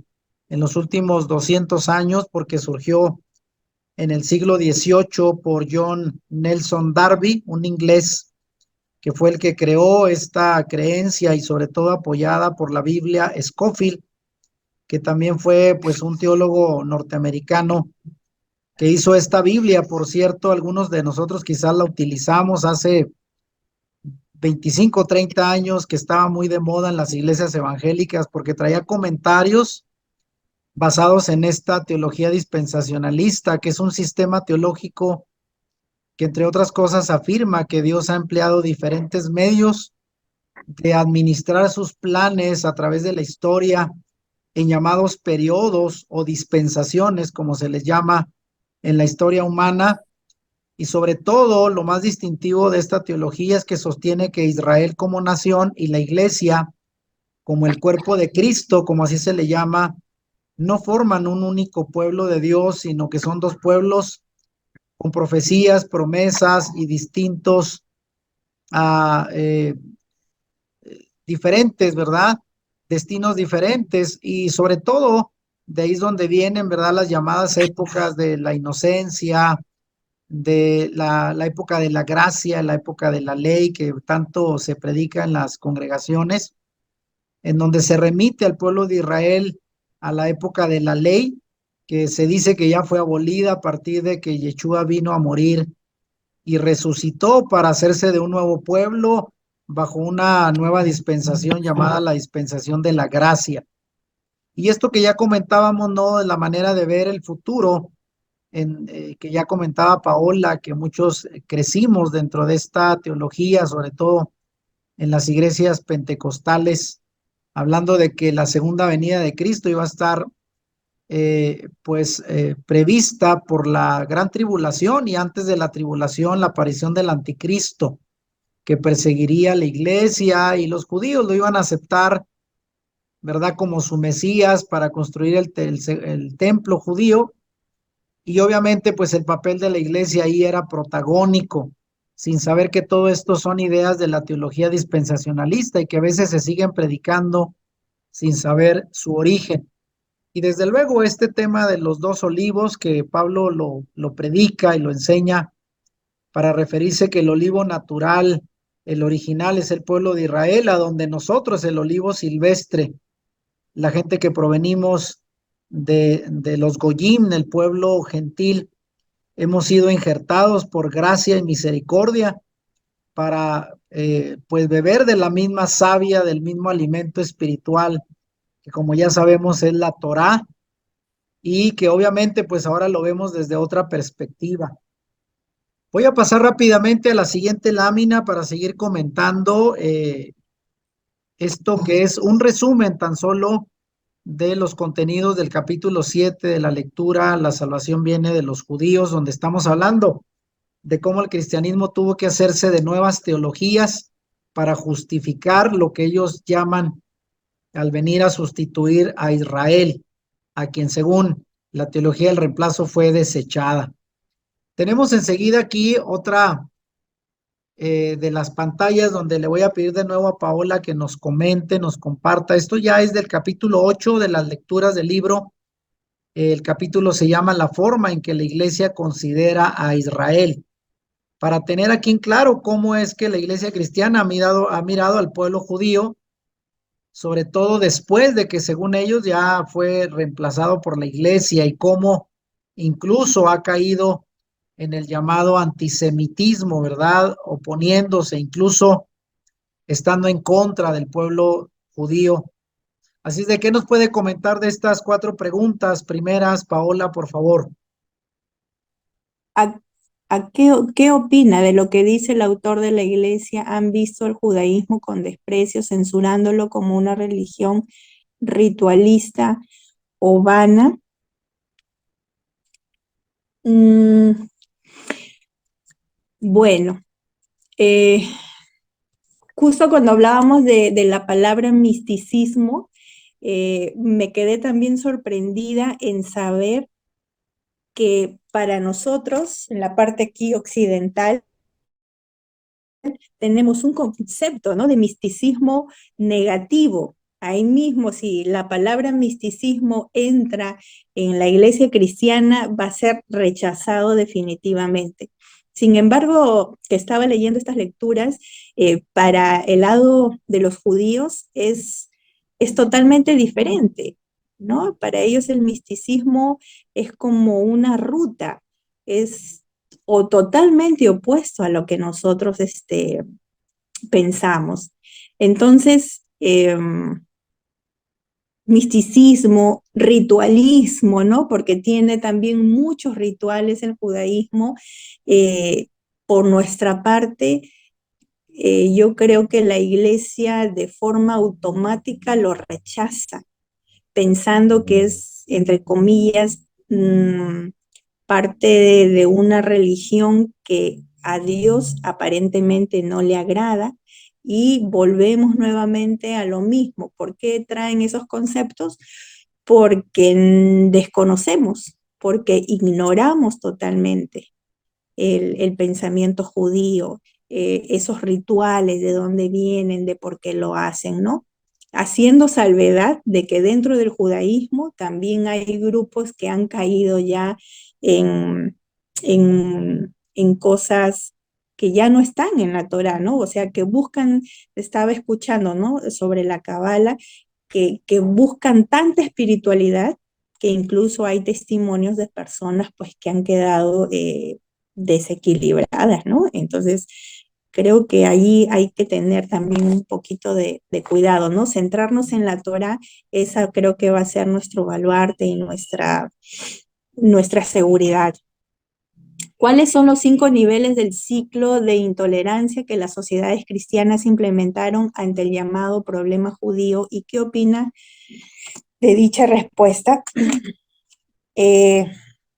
en los últimos 200 años, porque surgió en el siglo XVIII por John Nelson Darby, un inglés que fue el que creó esta creencia y sobre todo apoyada por la Biblia, Scofield, que también fue pues un teólogo norteamericano que hizo esta Biblia. Por cierto, algunos de nosotros quizás la utilizamos hace 25, 30 años, que estaba muy de moda en las iglesias evangélicas porque traía comentarios basados en esta teología dispensacionalista, que es un sistema teológico que entre otras cosas afirma que Dios ha empleado diferentes medios de administrar sus planes a través de la historia en llamados periodos o dispensaciones, como se les llama en la historia humana. Y sobre todo, lo más distintivo de esta teología es que sostiene que Israel como nación y la iglesia como el cuerpo de Cristo, como así se le llama, no forman un único pueblo de Dios, sino que son dos pueblos con profecías, promesas y distintos, uh, eh, diferentes, ¿verdad? Destinos diferentes y sobre todo de ahí es donde vienen, ¿verdad? Las llamadas épocas de la inocencia, de la época de la gracia, la época de la ley que tanto se predica en las congregaciones, en donde se remite al pueblo de Israel a la época de la ley, que se dice que ya fue abolida a partir de que Yeshua vino a morir y resucitó para hacerse de un nuevo pueblo bajo una nueva dispensación llamada la dispensación de la gracia. Y esto que ya comentábamos, ¿no? De la manera de ver el futuro, que ya comentaba Paola, que muchos crecimos dentro de esta teología, sobre todo en las iglesias pentecostales, hablando de que la segunda venida de Cristo iba a estar prevista por la gran tribulación y antes de la tribulación la aparición del anticristo que perseguiría a la iglesia y los judíos lo iban a aceptar, ¿verdad? Como su Mesías para construir el templo judío y obviamente pues el papel de la iglesia ahí era protagónico, sin saber que todo esto son ideas de la teología dispensacionalista y que a veces se siguen predicando sin saber su origen. Y desde luego este tema de los dos olivos que Pablo lo predica y lo enseña para referirse que el olivo natural, el original es el pueblo de Israel, a donde nosotros el olivo silvestre, la gente que provenimos de los Goyim, el pueblo gentil, hemos sido injertados por gracia y misericordia para pues beber de la misma savia, del mismo alimento espiritual, que como ya sabemos es la Torá, y que obviamente pues ahora lo vemos desde otra perspectiva. Voy a pasar rápidamente a la siguiente lámina para seguir comentando esto que es un resumen tan solo de los contenidos del capítulo 7 de la lectura La salvación viene de los judíos, donde estamos hablando de cómo el cristianismo tuvo que hacerse de nuevas teologías para justificar lo que ellos llaman al venir a sustituir a Israel, a quien según la teología del reemplazo fue desechada. Tenemos enseguida aquí otra de las pantallas donde le voy a pedir de nuevo a Paola que nos comente, nos comparta. Esto ya es del capítulo 8 de las lecturas del libro. El capítulo se llama La forma en que la iglesia considera a Israel, para tener aquí en claro cómo es que la iglesia cristiana ha mirado al pueblo judío, sobre todo después de que según ellos ya fue reemplazado por la iglesia, y cómo incluso ha caído en el llamado antisemitismo, ¿verdad? Oponiéndose, incluso estando en contra del pueblo judío. Así es de, ¿qué nos puede comentar de estas 4 preguntas primeras, Paola, por favor? ¿A, qué opina de lo que dice el autor de la Iglesia? ¿Han visto el judaísmo con desprecio, censurándolo como una religión ritualista o vana? Bueno, justo cuando hablábamos de la palabra misticismo, me quedé también sorprendida en saber que para nosotros, en la parte aquí occidental, tenemos un concepto, ¿no?, de misticismo negativo. Ahí mismo, si la palabra misticismo entra en la iglesia cristiana, va a ser rechazado definitivamente. Sin embargo, que estaba leyendo estas lecturas, para el lado de los judíos es totalmente diferente, ¿no? Para ellos el misticismo es como una ruta, es o totalmente opuesto a lo que nosotros pensamos. Entonces, misticismo, ritualismo, ¿no? Porque tiene también muchos rituales el judaísmo. Por nuestra parte, yo creo que la iglesia de forma automática lo rechaza, pensando que es, entre comillas, parte de una religión que a Dios aparentemente no le agrada, y volvemos nuevamente a lo mismo. ¿Por qué traen esos conceptos? Porque desconocemos, porque ignoramos totalmente el pensamiento judío, esos rituales, de dónde vienen, de por qué lo hacen, ¿no? Haciendo salvedad de que dentro del judaísmo también hay grupos que han caído ya en, en cosas que ya no están en la Torá, ¿no? O sea, que buscan, estaba escuchando, ¿no?, sobre la Cábala, que buscan tanta espiritualidad que incluso hay testimonios de personas pues que han quedado desequilibradas, ¿no? Entonces, creo que ahí hay que tener también un poquito de cuidado, ¿no? Centrarnos en la Torah, esa creo que va a ser nuestro baluarte y nuestra seguridad. ¿Cuáles son los 5 niveles del ciclo de intolerancia que las sociedades cristianas implementaron ante el llamado problema judío, y qué opina de dicha respuesta?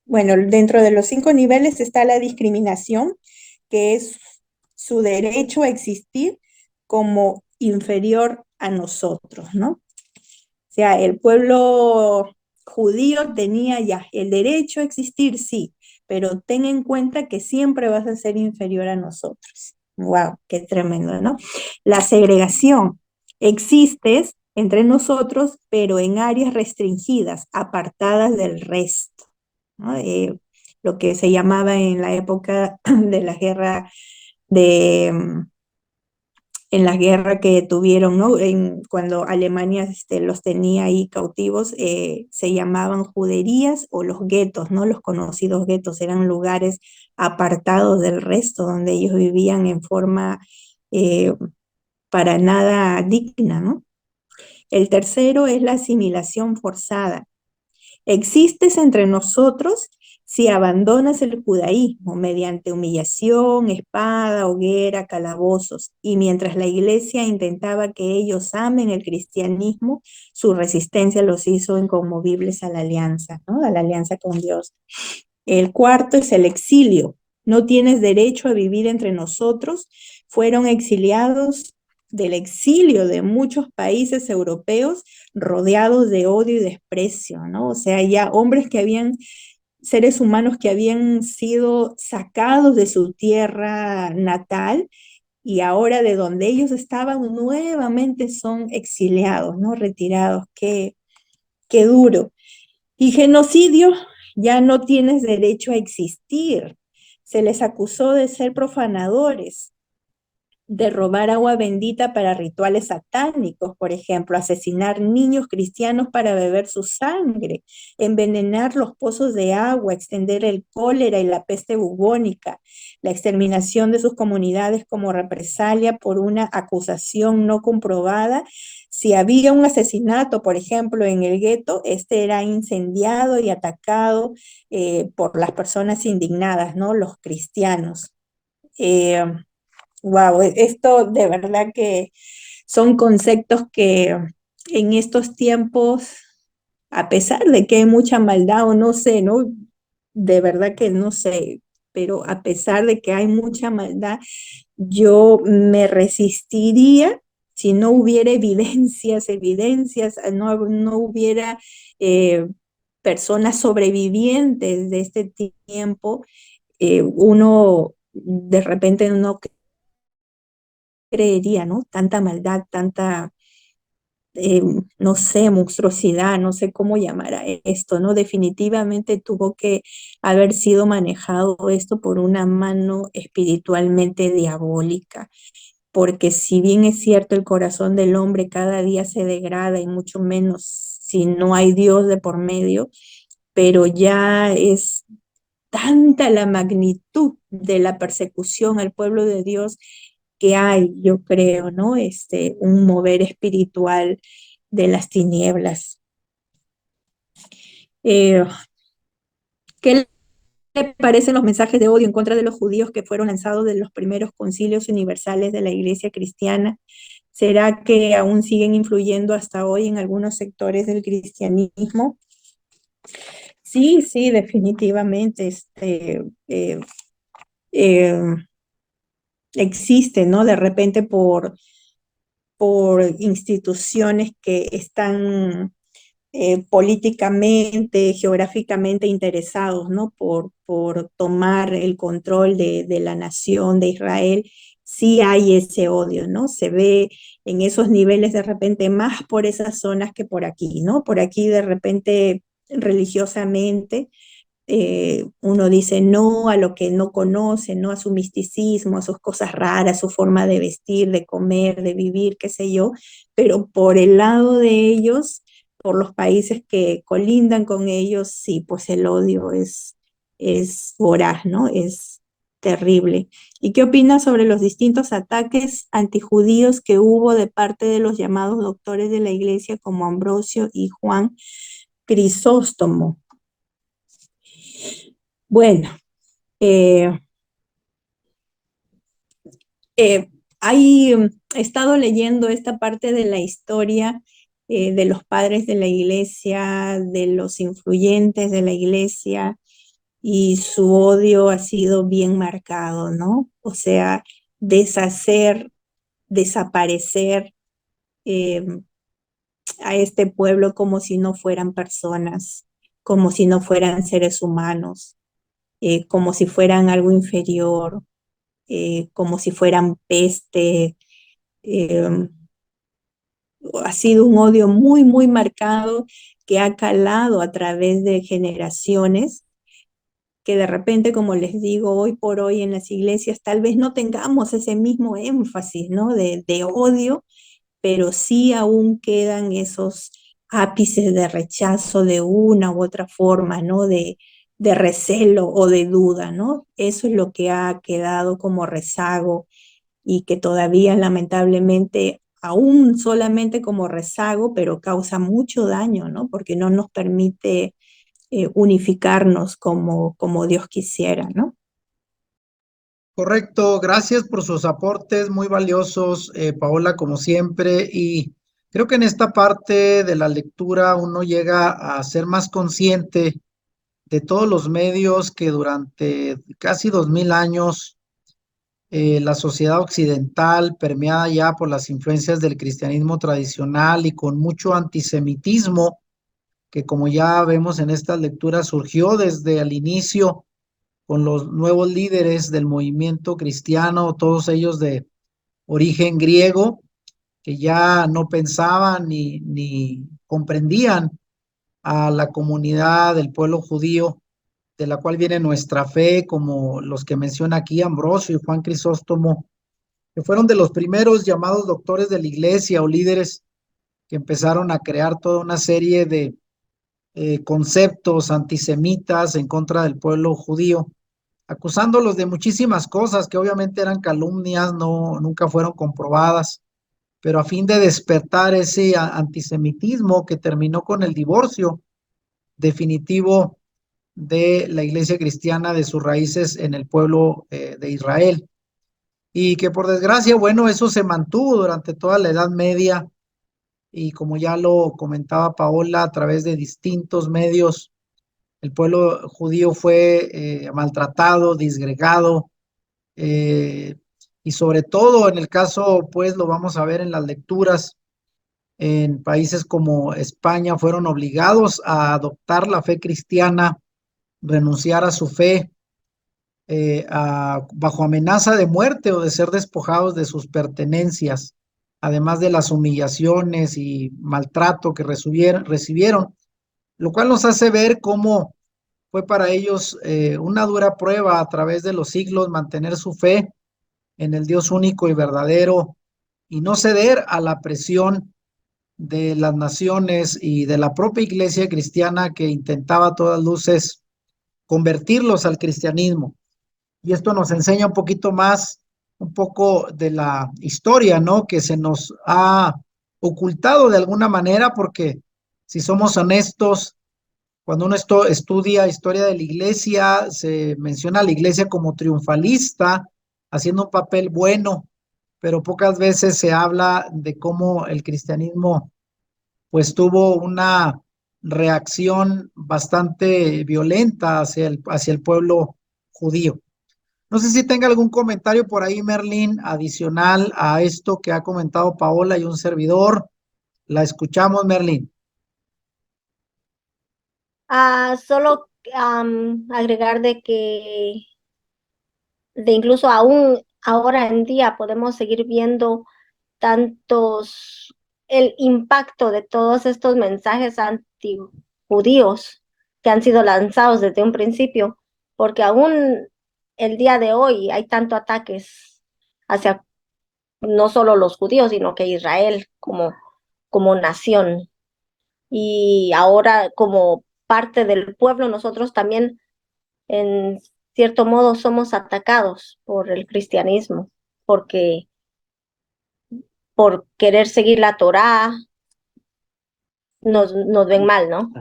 Bueno, dentro de los 5 niveles está la discriminación, que es su derecho a existir como inferior a nosotros, ¿no? O sea, el pueblo judío tenía ya el derecho a existir, sí, pero ten en cuenta que siempre vas a ser inferior a nosotros. ¡Wow! ¡Qué tremendo!, ¿no? La segregación. Existes entre nosotros, pero en áreas restringidas, apartadas del resto, ¿no? Lo que se llamaba en la época de la guerra de en la guerra que tuvieron, ¿no? Cuando Alemania los tenía ahí cautivos, se llamaban juderías o los guetos, ¿no? Los conocidos guetos eran lugares apartados del resto, donde ellos vivían en forma eh, para nada digna, ¿no? El tercero es la asimilación forzada. Existes entre nosotros si abandonas el judaísmo mediante humillación, espada, hoguera, calabozos, y mientras la iglesia intentaba que ellos amen el cristianismo, su resistencia los hizo inconmovibles a la alianza, ¿no? A la alianza con Dios. El cuarto es el exilio. No tienes derecho a vivir entre nosotros. Fueron exiliados del exilio de muchos países europeos rodeados de odio y desprecio, ¿no? O sea, ya hombres que habían, seres humanos que habían sido sacados de su tierra natal y ahora de donde ellos estaban nuevamente son exiliados, ¿no? Retirados. Qué duro. Y genocidio, ya no tienes derecho a existir. Se les acusó de ser profanadores, de robar agua bendita para rituales satánicos, por ejemplo, asesinar niños cristianos para beber su sangre, envenenar los pozos de agua, extender el cólera y la peste bubónica, la exterminación de sus comunidades como represalia por una acusación no comprobada. Si había un asesinato, por ejemplo, en el gueto, este era incendiado y atacado por las personas indignadas, ¿no? Los cristianos. Eh, Wow, esto de verdad que son conceptos que en estos tiempos, a pesar de que hay mucha maldad o no sé, ¿no? De verdad que no sé, pero a pesar de que hay mucha maldad, yo me resistiría si no hubiera evidencias, no hubiera eh, personas sobrevivientes de este tiempo, uno de repente no creería, ¿no? Tanta maldad, tanta, eh, no sé, monstruosidad, no sé cómo llamar a esto, ¿no? Definitivamente tuvo que haber sido manejado esto por una mano espiritualmente diabólica, porque si bien es cierto el corazón del hombre cada día se degrada y mucho menos si no hay Dios de por medio, pero ya es tanta la magnitud de la persecución al pueblo de Dios que hay, yo creo, ¿no? Un mover espiritual de las tinieblas. Eh, ¿Qué le parecen los mensajes de odio en contra de los judíos que fueron lanzados de los primeros concilios universales de la Iglesia cristiana? ¿Será que aún siguen influyendo hasta hoy en algunos sectores del cristianismo? Sí, sí, definitivamente. Eh, Existe, ¿no? De repente por instituciones que están políticamente, geográficamente interesados, ¿no? Por tomar el control de la nación de Israel, sí hay ese odio, ¿no? Se ve en esos niveles de repente más por esas zonas que por aquí, ¿no? Por aquí de repente religiosamente uno dice no a lo que no conoce, no a su misticismo, a sus cosas raras, su forma de vestir, de comer, de vivir, qué sé yo, pero por el lado de ellos, por los países que colindan con ellos, sí, pues el odio es voraz, ¿no? Es terrible. ¿Y qué opinas sobre los distintos ataques antijudíos que hubo de parte de los llamados doctores de la iglesia como Ambrosio y Juan Crisóstomo? Bueno, eh, eh, he estado leyendo esta parte de la historia de los padres de la iglesia, de los influyentes de la iglesia, y su odio ha sido bien marcado, ¿no? O sea, deshacer, desaparecer eh, a este pueblo como si no fueran personas, como si no fueran seres humanos, como si fueran algo inferior, como si fueran peste. eh, ha sido un odio muy, muy marcado que ha calado a través de generaciones, que de repente, como les digo, hoy por hoy en las iglesias tal vez no tengamos ese mismo énfasis, ¿no? De odio, pero sí aún quedan esos ápices de rechazo de una u otra forma, ¿no? De recelo o de duda, ¿no? Eso es lo que ha quedado como rezago y que todavía lamentablemente aún solamente como rezago, pero causa mucho daño, ¿no? Porque no nos permite unificarnos como Dios quisiera, ¿no? Correcto, gracias por sus aportes muy valiosos, Paola, como siempre. Y creo que en esta parte de la lectura uno llega a ser más consciente de todos los medios que durante casi 2000 años la sociedad occidental, permeada ya por las influencias del cristianismo tradicional y con mucho antisemitismo, que como ya vemos en estas lecturas surgió desde el inicio con los nuevos líderes del movimiento cristiano, todos ellos de origen griego, que ya no pensaban ni comprendían a la comunidad del pueblo judío, de la cual viene nuestra fe, como los que menciona aquí Ambrosio y Juan Crisóstomo, que fueron de los primeros llamados doctores de la iglesia o líderes que empezaron a crear toda una serie de conceptos antisemitas en contra del pueblo judío, acusándolos de muchísimas cosas que obviamente eran calumnias, no, nunca fueron comprobadas, pero a fin de despertar ese antisemitismo que terminó con el divorcio definitivo de la iglesia cristiana de sus raíces en el pueblo de Israel. Y que por desgracia, bueno, eso se mantuvo durante toda la Edad Media y como ya lo comentaba Paola, a través de distintos medios, el pueblo judío fue maltratado, disgregado, eh, y sobre todo en el caso, pues lo vamos a ver en las lecturas, en países como España fueron obligados a adoptar la fe cristiana, renunciar a su fe, bajo amenaza de muerte o de ser despojados de sus pertenencias, además de las humillaciones y maltrato que recibieron, lo cual nos hace ver cómo fue para ellos una dura prueba a través de los siglos mantener su fe en el Dios único y verdadero y no ceder a la presión de las naciones y de la propia iglesia cristiana que intentaba a todas luces convertirlos al cristianismo. Y esto nos enseña un poquito más, un poco de la historia, ¿no? Que se nos ha ocultado de alguna manera, porque si somos honestos, cuando uno estudia historia de la iglesia, se menciona a la iglesia como triunfalista, haciendo un papel bueno, pero pocas veces se habla de cómo el cristianismo pues tuvo una reacción bastante violenta hacia el pueblo judío. No sé si tenga algún comentario por ahí, Merlín, adicional a esto que ha comentado Paola y un servidor. La escuchamos, Merlín. Solo agregar de incluso aún ahora en día podemos seguir viendo tantos, el impacto de todos estos mensajes antijudíos que han sido lanzados desde un principio, porque aún el día de hoy hay tanto ataques hacia no solo los judíos, sino que Israel como nación. Y ahora como parte del pueblo, nosotros también en cierto modo somos atacados por el cristianismo, porque por querer seguir la Torá nos ven mal, ¿no?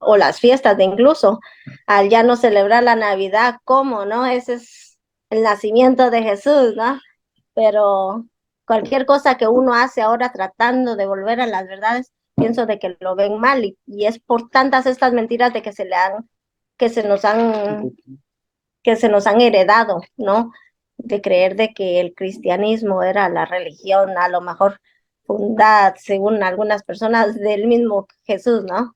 O las fiestas de incluso, al ya no celebrar la Navidad, ¿cómo, no? Ese es el nacimiento de Jesús, ¿no? Pero cualquier cosa que uno hace ahora tratando de volver a las verdades, pienso de que lo ven mal y es por tantas estas mentiras de que se nos han, que se nos han heredado, ¿no? De creer de que el cristianismo era la religión, a lo mejor fundada, según algunas personas, del mismo Jesús, ¿no?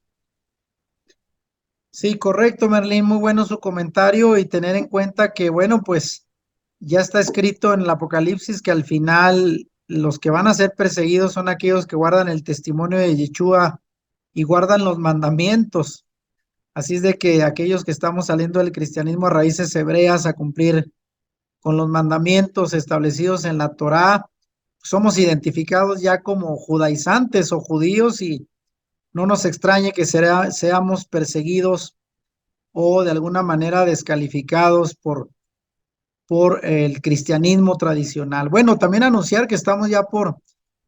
Sí, correcto, Merlín. Muy bueno su comentario y tener en cuenta que, bueno, pues ya está escrito en el Apocalipsis que al final los que van a ser perseguidos son aquellos que guardan el testimonio de Yeshua y guardan los mandamientos. Así es de que aquellos que estamos saliendo del cristianismo a raíces hebreas a cumplir con los mandamientos establecidos en la Torá, somos identificados ya como judaizantes o judíos y no nos extrañe que seamos perseguidos o de alguna manera descalificados por el cristianismo tradicional. Bueno, también anunciar que estamos ya por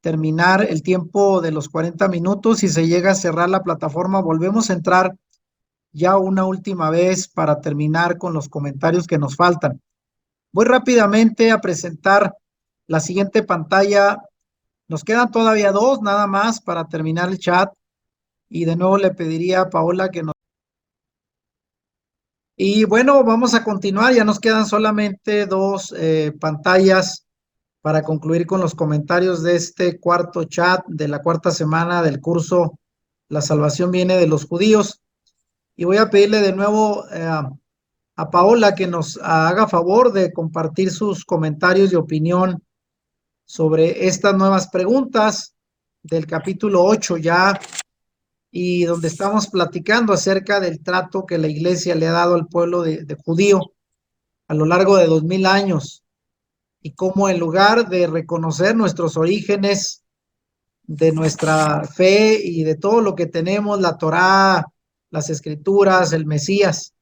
terminar el tiempo de los 40 minutos. Si se llega a cerrar la plataforma, volvemos a entrar ya una última vez para terminar con los comentarios que nos faltan. Voy rápidamente a presentar la siguiente pantalla. Nos quedan todavía dos nada más para terminar el chat. Y de nuevo le pediría a Paola que nos... Y bueno, vamos a continuar. Ya nos quedan solamente dos pantallas para concluir con los comentarios de este cuarto chat de la cuarta semana del curso La salvación viene de los judíos. Y voy a pedirle de nuevo a Paola que nos haga favor de compartir sus comentarios y opinión sobre estas nuevas preguntas del capítulo 8 ya, y donde estamos platicando acerca del trato que la iglesia le ha dado al pueblo de judío a lo largo de 2000 años, y cómo en lugar de reconocer nuestros orígenes, de nuestra fe y de todo lo que tenemos, la Torá, las escrituras, el Mesías,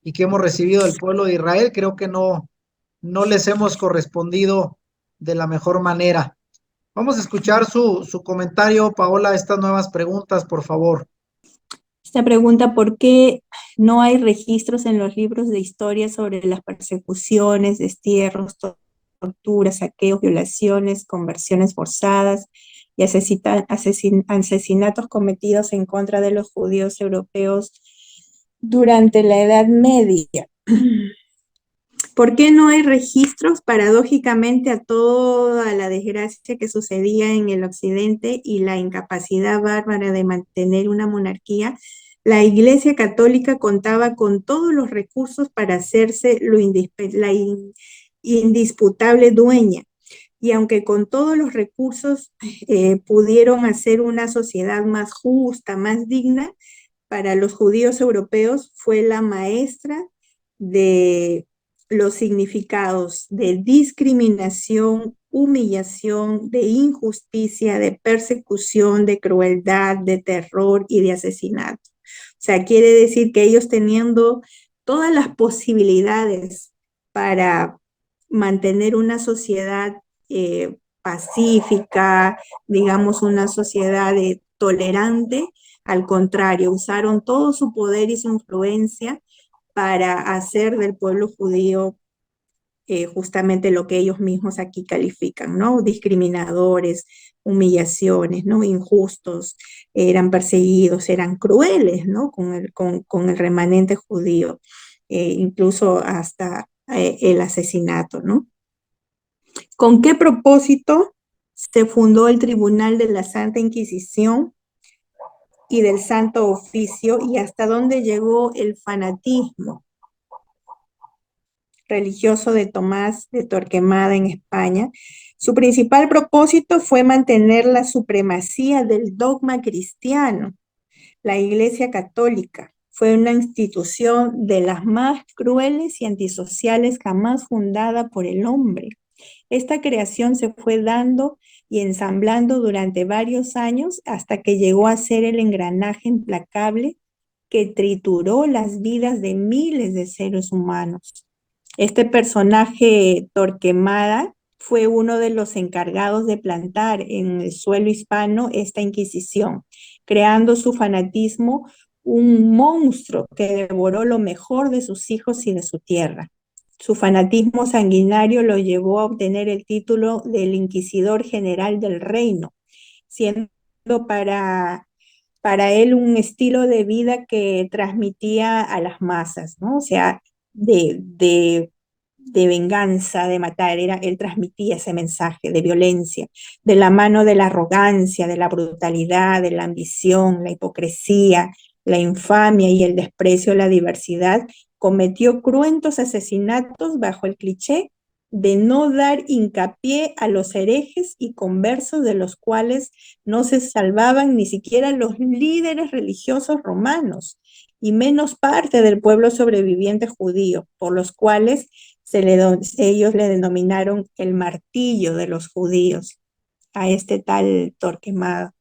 y que hemos recibido del pueblo de Israel, creo que no les hemos correspondido de la mejor manera. Vamos a escuchar su comentario, Paola, a estas nuevas preguntas, por favor. Esta pregunta, ¿por qué no hay registros en los libros de historia sobre las persecuciones, destierros, torturas, saqueos, violaciones, conversiones forzadas y asesinatos cometidos en contra de los judíos europeos durante la Edad Media? ¿Por qué no hay registros? Paradójicamente, a toda la desgracia que sucedía en el occidente y la incapacidad bárbara de mantener una monarquía, la Iglesia Católica contaba con todos los recursos para hacerse la indisputable dueña. Y aunque con todos los recursos pudieron hacer una sociedad más justa, más digna, para los judíos europeos fue la maestra de los significados de discriminación, humillación, de injusticia, de persecución, de crueldad, de terror y de asesinato. O sea, quiere decir que ellos teniendo todas las posibilidades para mantener una sociedad pacífica, digamos una sociedad tolerante, al contrario, usaron todo su poder y su influencia para hacer del pueblo judío justamente lo que ellos mismos aquí califican, ¿no? Discriminadores, humillaciones, ¿no? Injustos, eran perseguidos, eran crueles, ¿no? Con el remanente judío, incluso hasta el asesinato, ¿no? ¿Con qué propósito se fundó el Tribunal de la Santa Inquisición y del Santo Oficio, y hasta dónde llegó el fanatismo religioso de Tomás de Torquemada en España? Su principal propósito fue mantener la supremacía del dogma cristiano. La Iglesia Católica fue una institución de las más crueles y antisociales jamás fundada por el hombre. Esta creación se fue dando y ensamblando durante varios años hasta que llegó a ser el engranaje implacable que trituró las vidas de miles de seres humanos. Este personaje Torquemada fue uno de los encargados de plantar en el suelo hispano esta Inquisición, creando su fanatismo un monstruo que devoró lo mejor de sus hijos y de su tierra. Su fanatismo sanguinario lo llevó a obtener el título del Inquisidor General del Reino, siendo para él un estilo de vida que transmitía a las masas, ¿no? O sea, de venganza, de matar, él transmitía ese mensaje de violencia, de la mano de la arrogancia, de la brutalidad, de la ambición, la hipocresía, la infamia y el desprecio a la diversidad. Cometió cruentos asesinatos bajo el cliché de no dar hincapié a los herejes y conversos, de los cuales no se salvaban ni siquiera los líderes religiosos romanos. y menos parte del pueblo sobreviviente judío, por los cuales ellos le denominaron el martillo de los judíos a este tal Torquemada.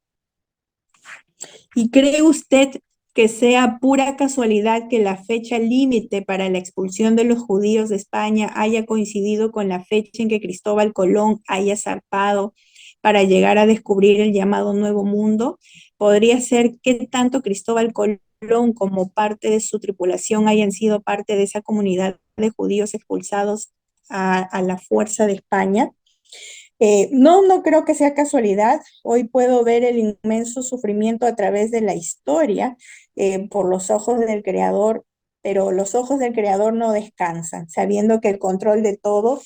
¿Y cree usted que sea pura casualidad que la fecha límite para la expulsión de los judíos de España haya coincidido con la fecha en que Cristóbal Colón haya zarpado para llegar a descubrir el llamado Nuevo Mundo? ¿Podría ser que tanto Cristóbal Colón como parte de su tripulación hayan sido parte de esa comunidad de judíos expulsados a la fuerza de España? No creo que sea casualidad. Hoy puedo ver el inmenso sufrimiento a través de la historia por los ojos del Creador, pero los ojos del Creador no descansan, sabiendo que el control de todo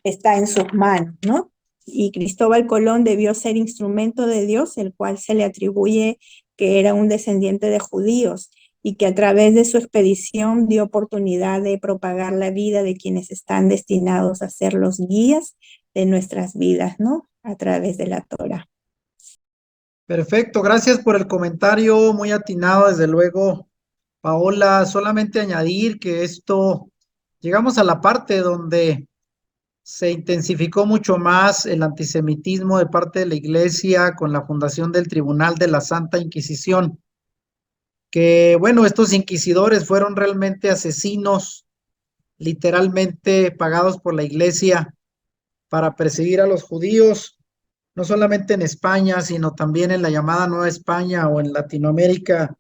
está en sus manos, ¿no? Y Cristóbal Colón debió ser instrumento de Dios, el cual se le atribuye que era un descendiente de judíos y que a través de su expedición dio oportunidad de propagar la vida de quienes están destinados a ser los guías de nuestras vidas, ¿no? A través de la Torah. Perfecto, gracias por el comentario, muy atinado, desde luego, Paola. Solamente añadir que llegamos a la parte donde se intensificó mucho más el antisemitismo de parte de la Iglesia con la fundación del Tribunal de la Santa Inquisición, que bueno, estos inquisidores fueron realmente asesinos, literalmente pagados por la Iglesia para perseguir a los judíos, no solamente en España, sino también en la llamada Nueva España o en Latinoamérica,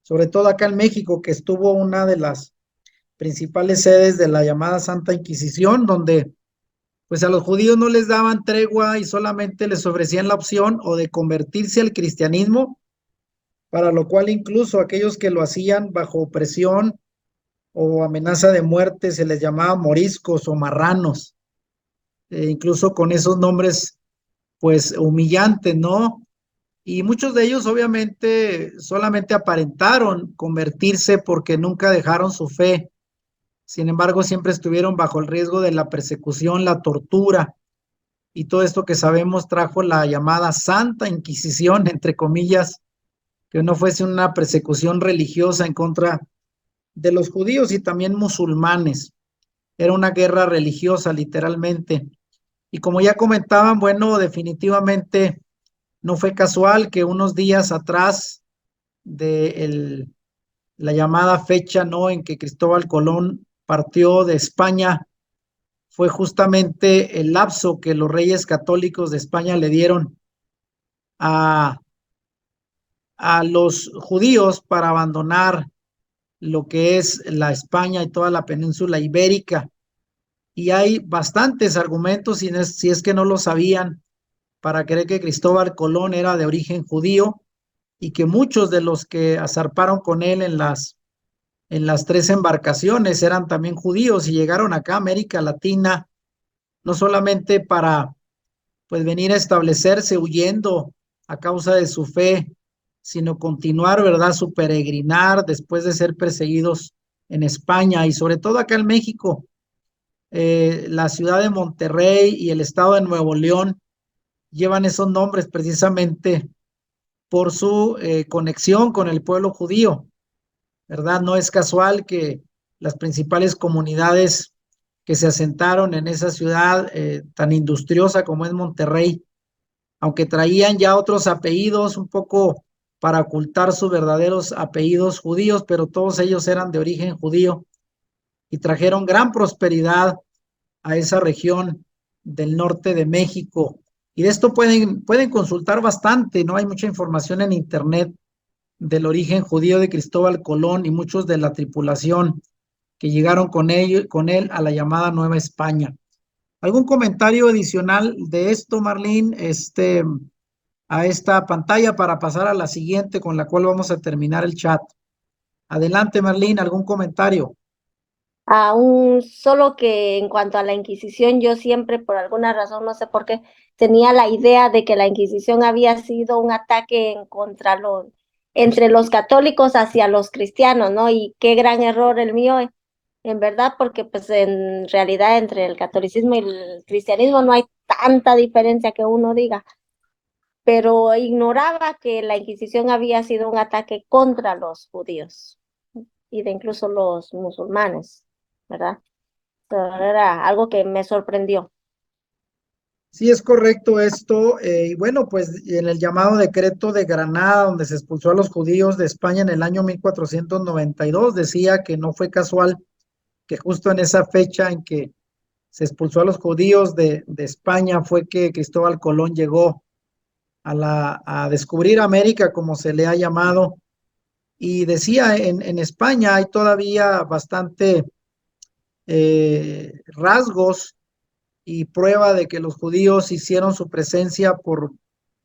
sobre todo acá en México, que estuvo una de las principales sedes de la llamada Santa Inquisición, donde pues a los judíos no les daban tregua y solamente les ofrecían la opción o de convertirse al cristianismo, para lo cual incluso aquellos que lo hacían bajo presión o amenaza de muerte se les llamaba moriscos o marranos, incluso con esos nombres pues humillantes, ¿no? Y muchos de ellos obviamente solamente aparentaron convertirse porque nunca dejaron su fe. Sin embargo, siempre estuvieron bajo el riesgo de la persecución, la tortura y todo esto que sabemos trajo la llamada Santa Inquisición, entre comillas, que no fuese una persecución religiosa en contra de los judíos y también musulmanes. Era una guerra religiosa, literalmente. Y como ya comentaban, bueno, definitivamente no fue casual que unos días atrás de la llamada fecha, ¿no?, en que Cristóbal Colón partió de España, fue justamente el lapso que los reyes católicos de España le dieron a, a los judíos para abandonar lo que es la España y toda la península ibérica. Y hay bastantes argumentos, si es que no lo sabían, para creer que Cristóbal Colón era de origen judío y que muchos de los que zarparon con él en las tres embarcaciones eran también judíos y llegaron acá a América Latina, no solamente para pues venir a establecerse huyendo a causa de su fe, sino continuar, ¿verdad?, su peregrinar después de ser perseguidos en España y sobre todo acá en México. La ciudad de Monterrey y el estado de Nuevo León llevan esos nombres precisamente por su conexión con el pueblo judío, ¿verdad? No es casual que las principales comunidades que se asentaron en esa ciudad tan industriosa como es Monterrey, aunque traían ya otros apellidos un poco para ocultar sus verdaderos apellidos judíos, pero todos ellos eran de origen judío y trajeron gran prosperidad a esa región del norte de México. Y de esto pueden consultar bastante, ¿no? Hay mucha información en internet del origen judío de Cristóbal Colón y muchos de la tripulación que llegaron con él a la llamada Nueva España. ¿Algún comentario adicional de esto, Marlene, a esta pantalla para pasar a la siguiente con la cual vamos a terminar el chat? Adelante, Marlene, ¿algún comentario? Aún solo que en cuanto a la Inquisición, yo siempre, por alguna razón, no sé por qué, tenía la idea de que la Inquisición había sido un ataque entre los católicos hacia los cristianos, ¿no? Y qué gran error el mío, en verdad, porque pues en realidad entre el catolicismo y el cristianismo no hay tanta diferencia que uno diga, pero ignoraba que la Inquisición había sido un ataque contra los judíos. y de incluso los musulmanes, ¿verdad? Pero era algo que me sorprendió. Sí, es correcto esto. Y bueno, pues en el llamado decreto de Granada, donde se expulsó a los judíos de España en el año 1492, decía que no fue casual que justo en esa fecha en que se expulsó a los judíos de España fue que Cristóbal Colón llegó a descubrir América, como se le ha llamado. Y decía, en España hay todavía bastante rasgos y prueba de que los judíos hicieron su presencia por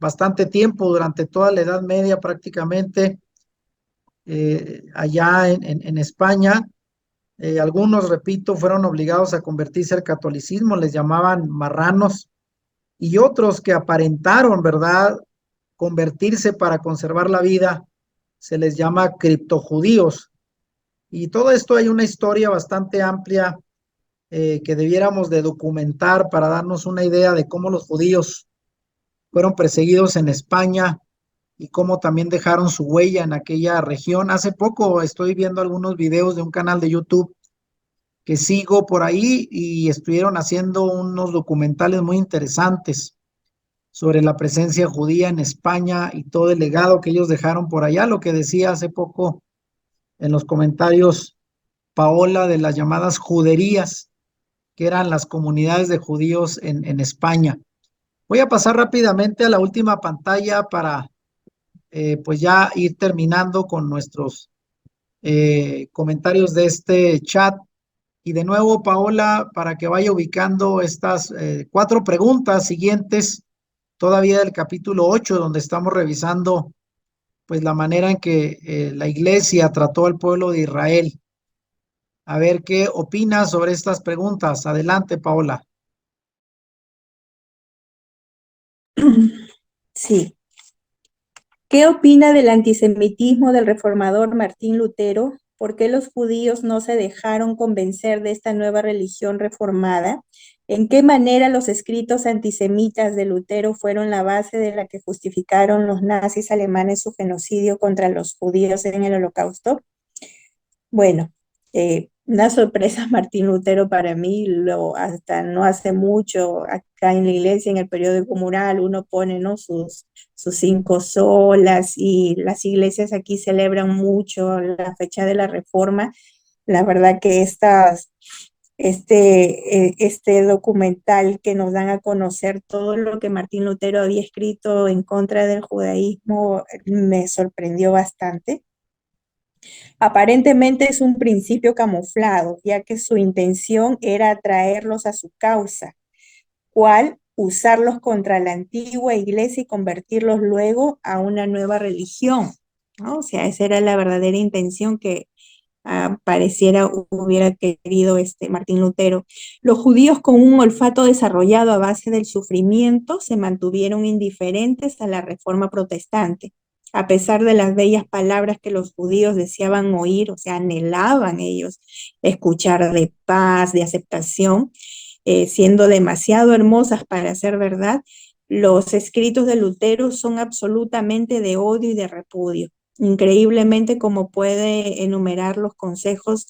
bastante tiempo, durante toda la Edad Media prácticamente, allá en España. Algunos, repito, fueron obligados a convertirse al catolicismo, les llamaban marranos, y otros que aparentaron, ¿verdad?, convertirse para conservar la vida, se les llama criptojudíos. Y todo esto hay una historia bastante amplia que debiéramos de documentar para darnos una idea de cómo los judíos fueron perseguidos en España y cómo también dejaron su huella en aquella región. Hace poco estoy viendo algunos videos de un canal de YouTube que sigo por ahí y estuvieron haciendo unos documentales muy interesantes sobre la presencia judía en España y todo el legado que ellos dejaron por allá, lo que decía hace poco en los comentarios Paola de las llamadas juderías, que eran las comunidades de judíos en España. Voy a pasar rápidamente a la última pantalla para pues ya ir terminando con nuestros comentarios de este chat. Y de nuevo, Paola, para que vaya ubicando estas 4 preguntas siguientes, todavía del capítulo 8, donde estamos revisando pues la manera en que la iglesia trató al pueblo de Israel. A ver qué opinas sobre estas preguntas. Adelante, Paola. Sí. ¿Qué opina del antisemitismo del reformador Martín Lutero? ¿Por qué los judíos no se dejaron convencer de esta nueva religión reformada? ¿En qué manera los escritos antisemitas de Lutero fueron la base de la que justificaron los nazis alemanes su genocidio contra los judíos en el Holocausto? Bueno, una sorpresa Martín Lutero para mí, hasta no hace mucho, acá en la iglesia, en el periódico mural, uno pone, ¿no?, sus 5 solas, y las iglesias aquí celebran mucho la fecha de la Reforma. La verdad que este documental que nos dan a conocer todo lo que Martín Lutero había escrito en contra del judaísmo me sorprendió bastante. Aparentemente es un principio camuflado, ya que su intención era atraerlos a su causa, cual usarlos contra la antigua iglesia y convertirlos luego a una nueva religión, ¿no? O sea, esa era la verdadera intención que pareciera hubiera querido Martín Lutero. Los judíos, con un olfato desarrollado a base del sufrimiento, se mantuvieron indiferentes a la reforma protestante. A pesar de las bellas palabras que los judíos deseaban oír, o sea, anhelaban ellos escuchar de paz, de aceptación, siendo demasiado hermosas para ser verdad, los escritos de Lutero son absolutamente de odio y de repudio. Increíblemente, como puede enumerar los consejos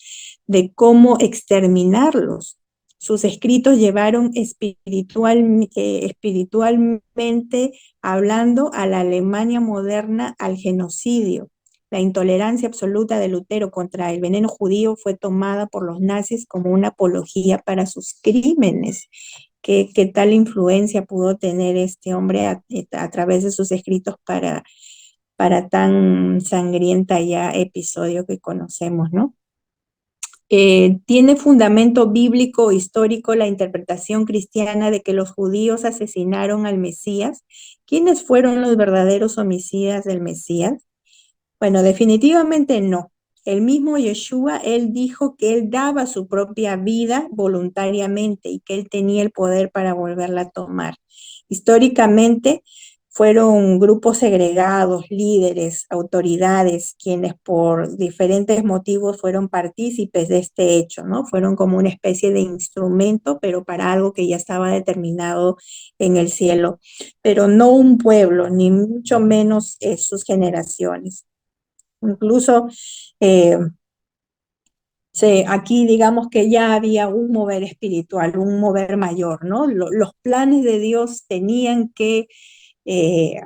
de cómo exterminarlos. Sus escritos llevaron espiritualmente hablando a la Alemania moderna al genocidio. La intolerancia absoluta de Lutero contra el veneno judío fue tomada por los nazis como una apología para sus crímenes. ¿Qué tal influencia pudo tener este hombre a través de sus escritos para tan sangrienta ya episodio que conocemos, ¿no? ¿Tiene fundamento bíblico o histórico la interpretación cristiana de que los judíos asesinaron al Mesías? ¿Quiénes fueron los verdaderos homicidas del Mesías? Bueno, definitivamente no. El mismo Yeshua, él dijo que él daba su propia vida voluntariamente y que él tenía el poder para volverla a tomar. Históricamente fueron grupos segregados, líderes, autoridades, quienes por diferentes motivos fueron partícipes de este hecho, ¿no? Fueron como una especie de instrumento, pero para algo que ya estaba determinado en el cielo, pero no un pueblo, ni mucho menos sus generaciones. Incluso Aquí digamos que ya había un mover espiritual, un mover mayor, ¿no? Los planes de Dios tenían que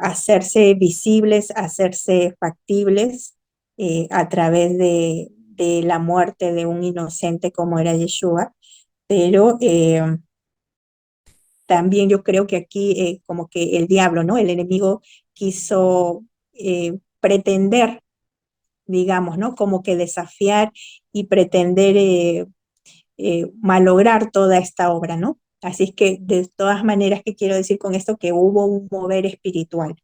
hacerse visibles, hacerse factibles a través de la muerte de un inocente como era Yeshua, pero también yo creo que aquí como que el diablo, ¿no? El enemigo quiso pretender, digamos, ¿no? Como que desafiar y pretender malograr toda esta obra, ¿no? Así es que de todas maneras, ¿qué quiero decir con esto? Que hubo un mover espiritual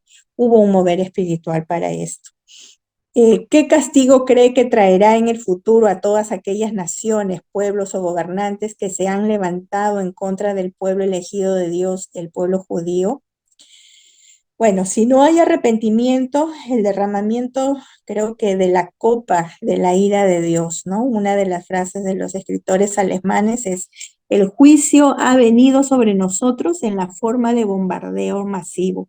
para esto. ¿Qué castigo cree que traerá en el futuro a todas aquellas naciones, pueblos o gobernantes que se han levantado en contra del pueblo elegido de Dios, el pueblo judío? Bueno, si no hay arrepentimiento, el derramamiento, creo que de la copa de la ira de Dios, ¿no? Una de las frases de los escritores alemanes es: el juicio ha venido sobre nosotros en la forma de bombardeo masivo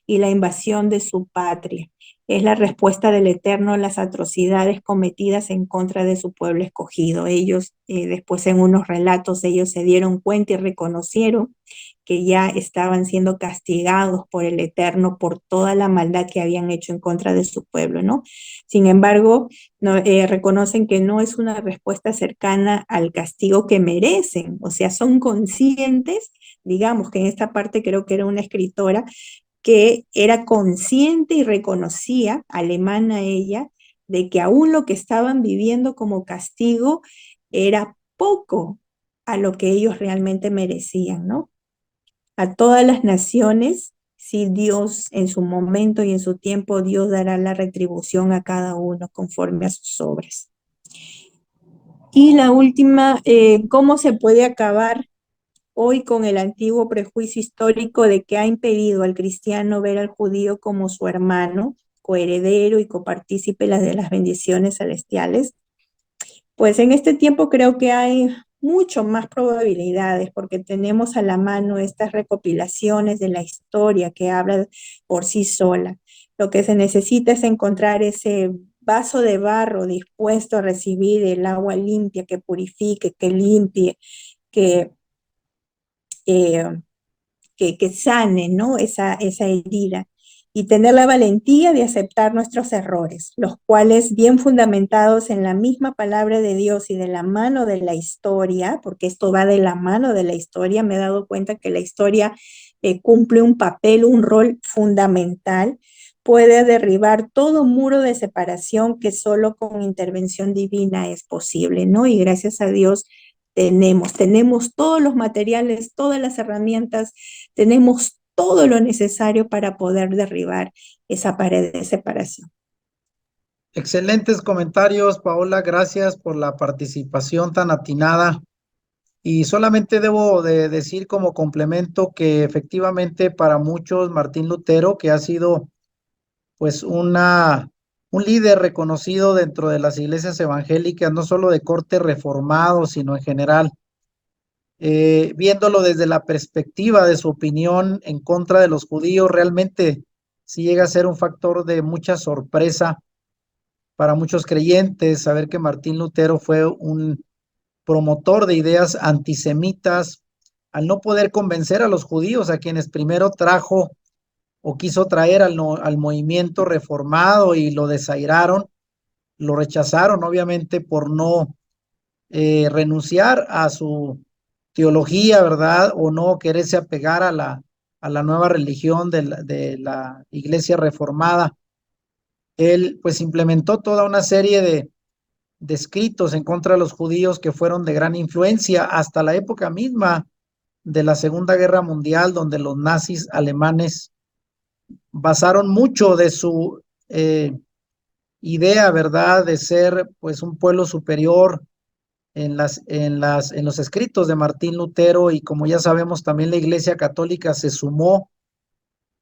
y la invasión de su patria. Es la respuesta del Eterno a las atrocidades cometidas en contra de su pueblo escogido. Ellos, después en unos relatos, ellos se dieron cuenta y reconocieron que ya estaban siendo castigados por el Eterno por toda la maldad que habían hecho en contra de su pueblo, ¿no? Sin embargo, no, reconocen que no es una respuesta cercana al castigo que merecen, o sea, son conscientes, digamos que en esta parte creo que era una escritora que era consciente y reconocía, alemana ella, de que aún lo que estaban viviendo como castigo era poco a lo que ellos realmente merecían, ¿no? A todas las naciones, si Dios en su momento y en su tiempo, Dios dará la retribución a cada uno conforme a sus obras. Y la última, ¿cómo se puede acabar hoy con el antiguo prejuicio histórico de que ha impedido al cristiano ver al judío como su hermano, coheredero y copartícipe de las bendiciones celestiales? Pues en este tiempo creo que hay mucho más probabilidades porque tenemos a la mano estas recopilaciones de la historia que habla por sí sola. Lo que se necesita es encontrar ese vaso de barro dispuesto a recibir el agua limpia que purifique, que limpie, que, eh, que sane, ¿no? Esa herida y tener la valentía de aceptar nuestros errores, los cuales bien fundamentados en la misma palabra de Dios y de la mano de la historia, porque esto va de la mano de la historia, me he dado cuenta que la historia cumple un papel, un rol fundamental, puede derribar todo muro de separación que solo con intervención divina es posible, ¿no? Y gracias a Dios tenemos todos los materiales, todas las herramientas, tenemos todo lo necesario para poder derribar esa pared de separación. Excelentes comentarios, Paola. Gracias por la participación tan atinada. Y solamente debo de decir como complemento que efectivamente para muchos Martín Lutero, que ha sido pues un líder reconocido dentro de las iglesias evangélicas, no solo de corte reformado, sino en general, viéndolo desde la perspectiva de su opinión en contra de los judíos, realmente sí llega a ser un factor de mucha sorpresa para muchos creyentes saber que Martín Lutero fue un promotor de ideas antisemitas al no poder convencer a los judíos, a quienes primero trajo o quiso traer al movimiento reformado y lo desairaron, lo rechazaron obviamente por no renunciar a su teología, ¿verdad? O no quererse apegar a la nueva religión de la iglesia reformada. Él pues implementó toda una serie de escritos en contra de los judíos que fueron de gran influencia hasta la época misma de la Segunda Guerra Mundial, donde los nazis alemanes basaron mucho de su idea, ¿verdad?, de ser pues un pueblo superior en los escritos de Martín Lutero, y como ya sabemos también la Iglesia Católica se sumó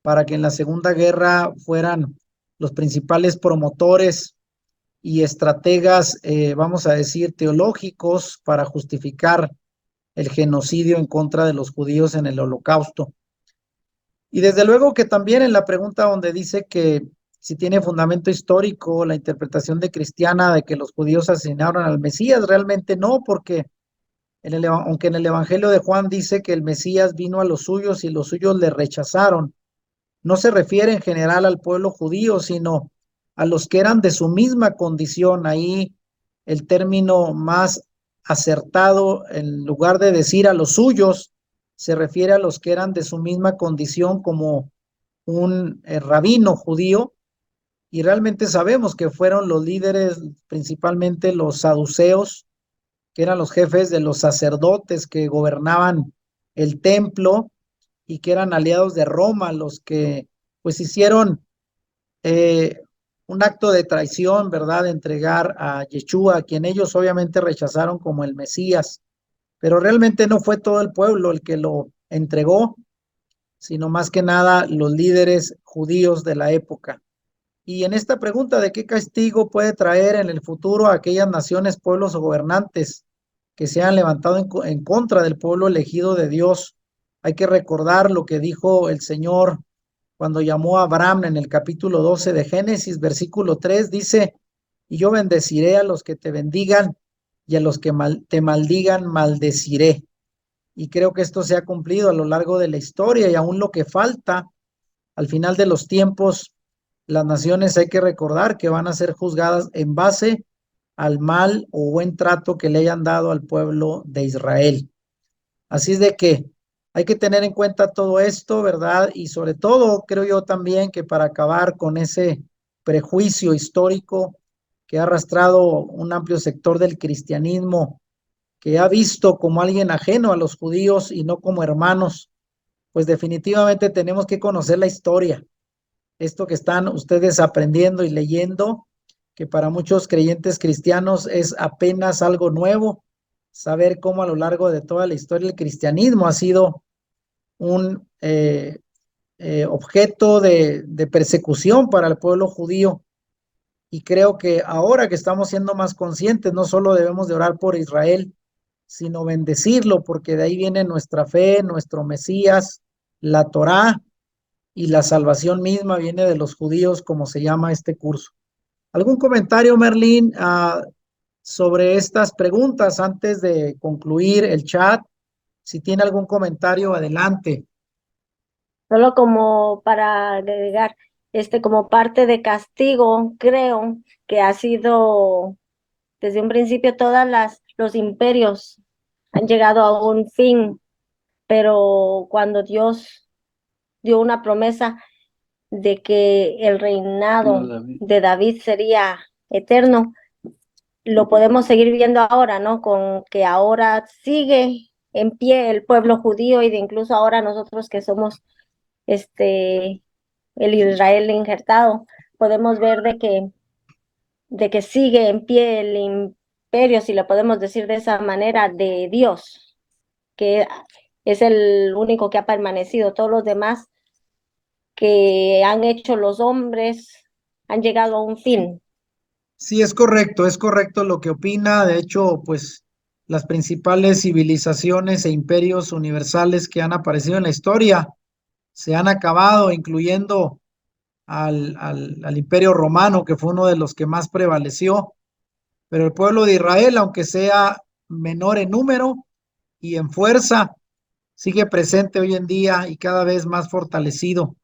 para que en la Segunda Guerra fueran los principales promotores y estrategas, vamos a decir, teológicos para justificar el genocidio en contra de los judíos en el Holocausto. Y desde luego que también en la pregunta donde dice que si tiene fundamento histórico la interpretación de cristiana de que los judíos asesinaron al Mesías. Realmente no, porque aunque en el Evangelio de Juan dice que el Mesías vino a los suyos y los suyos le rechazaron, no se refiere en general al pueblo judío, sino a los que eran de su misma condición. Ahí el término más acertado, en lugar de decir a los suyos, se refiere a los que eran de su misma condición como un rabino judío, y realmente sabemos que fueron los líderes, principalmente los saduceos, que eran los jefes de los sacerdotes que gobernaban el templo y que eran aliados de Roma, los que pues hicieron eh, un acto de traición, ¿verdad? De entregar a Yeshua, a quien ellos obviamente rechazaron como el Mesías, pero realmente no fue todo el pueblo el que lo entregó, sino más que nada los líderes judíos de la época. Y en esta pregunta de qué castigo puede traer en el futuro a aquellas naciones, pueblos o gobernantes que se han levantado en contra del pueblo elegido de Dios, hay que recordar lo que dijo el Señor cuando llamó a Abraham en el capítulo 12 de Génesis, versículo 3, dice, y yo bendeciré a los que te bendigan y a los que te maldigan, maldeciré. Y creo que esto se ha cumplido a lo largo de la historia, y aún lo que falta al final de los tiempos, las naciones hay que recordar que van a ser juzgadas en base al mal o buen trato que le hayan dado al pueblo de Israel. Así es de que hay que tener en cuenta todo esto, ¿verdad? Y sobre todo, creo yo también que para acabar con ese prejuicio histórico que ha arrastrado un amplio sector del cristianismo, que ha visto como alguien ajeno a los judíos y no como hermanos, pues definitivamente tenemos que conocer la historia. Esto que están ustedes aprendiendo y leyendo, que para muchos creyentes cristianos es apenas algo nuevo, saber cómo a lo largo de toda la historia el cristianismo ha sido un objeto de persecución para el pueblo judío. Y creo que ahora que estamos siendo más conscientes, no solo debemos de orar por Israel, sino bendecirlo, porque de ahí viene nuestra fe, nuestro Mesías, la Torá, y la salvación misma viene de los judíos, como se llama este curso. ¿Algún comentario, Merlín, sobre estas preguntas antes de concluir el chat? Si tiene algún comentario, adelante. Solo como para agregar, como parte de castigo, creo que ha sido desde un principio los imperios han llegado a un fin, pero cuando Dios dio una promesa de que el reinado de David sería eterno, lo podemos seguir viendo ahora, ¿no? Con que ahora sigue en pie el pueblo judío y de incluso ahora nosotros que somos el Israel injertado, podemos ver de que sigue en pie el imperio, si lo podemos decir de esa manera, de Dios, que es el único que ha permanecido. Todos los demás que han hecho los hombres han llegado a un fin. Sí, es correcto lo que opina. De hecho, pues las principales civilizaciones e imperios universales que han aparecido en la historia se han acabado, incluyendo al Imperio Romano, que fue uno de los que más prevaleció. Pero el pueblo de Israel, aunque sea menor en número y en fuerza, sigue presente hoy en día y cada vez más fortalecido,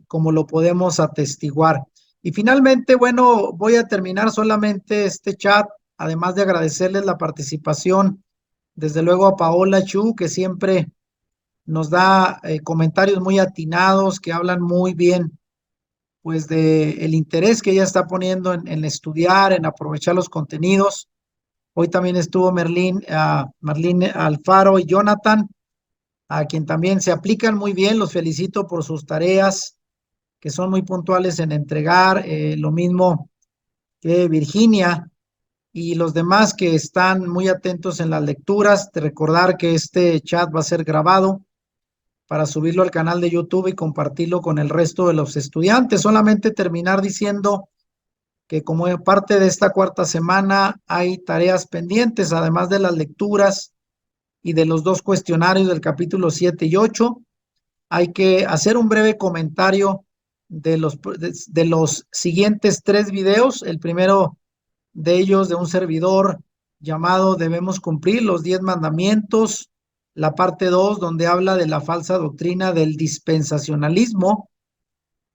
como lo podemos atestiguar. Y finalmente, bueno, voy a terminar solamente este chat, además de agradecerles la participación, desde luego a Paola Chu, que siempre nos da comentarios muy atinados, que hablan muy bien, pues, de el interés que ella está poniendo en estudiar, en aprovechar los contenidos. Hoy también estuvo Marlene Alfaro y Jonathan, a quien también se aplican muy bien. Los felicito por sus tareas, que son muy puntuales en entregar. Lo mismo que Virginia y los demás que están muy atentos en las lecturas. De recordar que este chat va a ser grabado para subirlo al canal de YouTube y compartirlo con el resto de los estudiantes. Solamente terminar diciendo que como parte de esta cuarta semana hay tareas pendientes, además de las lecturas y de los dos cuestionarios del capítulo 7 y 8. Hay que hacer un breve comentario de los siguientes 3 videos. El primero de ellos de un servidor llamado Debemos cumplir los 10 mandamientos, la parte 2 donde habla de la falsa doctrina del dispensacionalismo,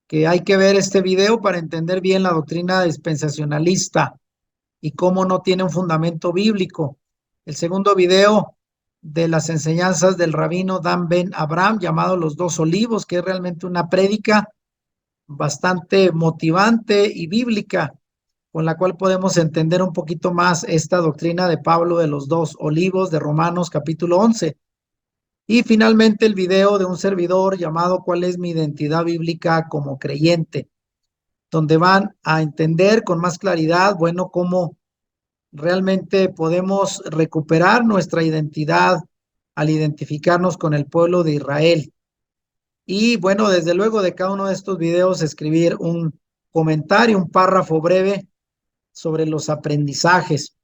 que hay que ver este video para entender bien la doctrina dispensacionalista y cómo no tiene un fundamento bíblico. El segundo video de las enseñanzas del rabino Dan Ben Abraham, llamado Los Dos Olivos, que es realmente una prédica bastante motivante y bíblica, con la cual podemos entender un poquito más esta doctrina de Pablo de los dos olivos de Romanos capítulo 11. Y finalmente el video de un servidor llamado ¿Cuál es mi identidad bíblica como creyente? Donde van a entender con más claridad, bueno, cómo realmente podemos recuperar nuestra identidad al identificarnos con el pueblo de Israel. Y bueno, desde luego de cada uno de estos videos escribir un comentario, un párrafo breve sobre los aprendizajes.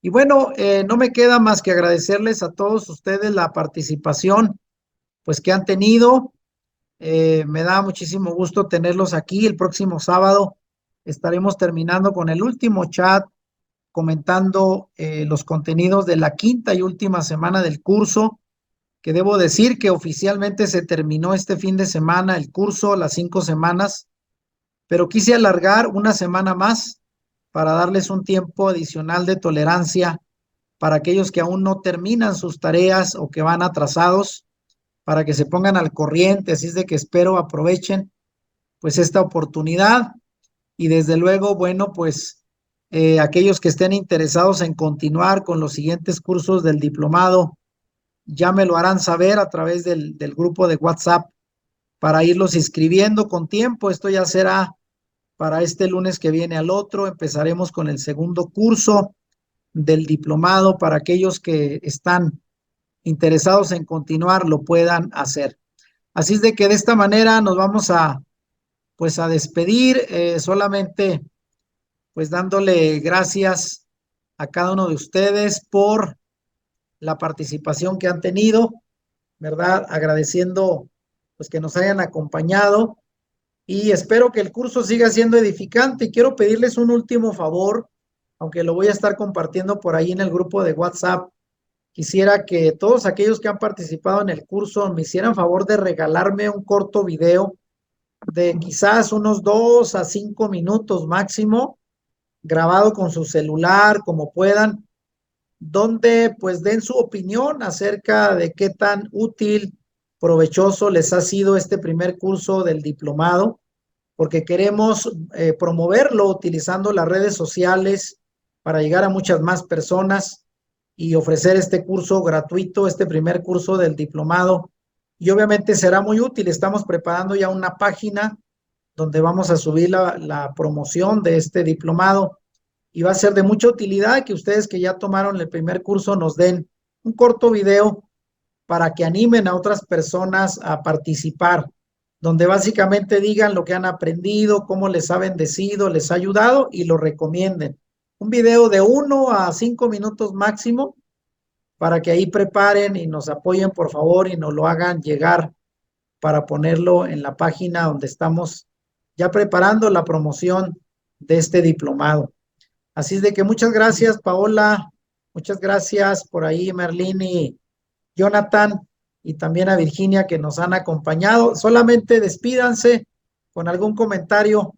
Y bueno, no me queda más que agradecerles a todos ustedes la participación pues que han tenido. Me da muchísimo gusto tenerlos aquí. El próximo sábado estaremos terminando con el último chat comentando los contenidos de la quinta y última semana del curso, que debo decir que oficialmente se terminó este fin de semana el curso, las 5 semanas, pero quise alargar una semana más para darles un tiempo adicional de tolerancia para aquellos que aún no terminan sus tareas o que van atrasados, para que se pongan al corriente. Así es de que espero aprovechen pues esta oportunidad y desde luego, bueno, pues aquellos que estén interesados en continuar con los siguientes cursos del diplomado, ya me lo harán saber a través del grupo de WhatsApp para irlos inscribiendo con tiempo. Esto ya será para este lunes que viene al otro. Empezaremos con el segundo curso del diplomado para aquellos que están interesados en continuar lo puedan hacer. Así es de que de esta manera nos vamos a pues a despedir, solamente pues dándole gracias a cada uno de ustedes por la participación que han tenido, ¿verdad? Agradeciendo pues que nos hayan acompañado y espero que el curso siga siendo edificante. Y quiero pedirles un último favor, aunque lo voy a estar compartiendo por ahí en el grupo de WhatsApp. Quisiera que todos aquellos que han participado en el curso me hicieran favor de regalarme un corto video de quizás unos 2 a 5 minutos máximo, grabado con su celular, como puedan, donde pues den su opinión acerca de qué tan útil, provechoso les ha sido este primer curso del diplomado, porque queremos promoverlo utilizando las redes sociales para llegar a muchas más personas y ofrecer este curso gratuito, este primer curso del diplomado. Y obviamente será muy útil. Estamos preparando ya una página donde vamos a subir la promoción de este diplomado y va a ser de mucha utilidad que ustedes que ya tomaron el primer curso nos den un corto video para que animen a otras personas a participar, donde básicamente digan lo que han aprendido, cómo les ha bendecido, les ha ayudado y lo recomienden. Un video de 1 a 5 minutos máximo para que ahí preparen y nos apoyen, por favor, y nos lo hagan llegar para ponerlo en la página donde estamos ya preparando la promoción de este diplomado. Así es de que muchas gracias, Paola, muchas gracias por ahí, Merlín y Jonathan, y también a Virginia que nos han acompañado. Solamente despídanse con algún comentario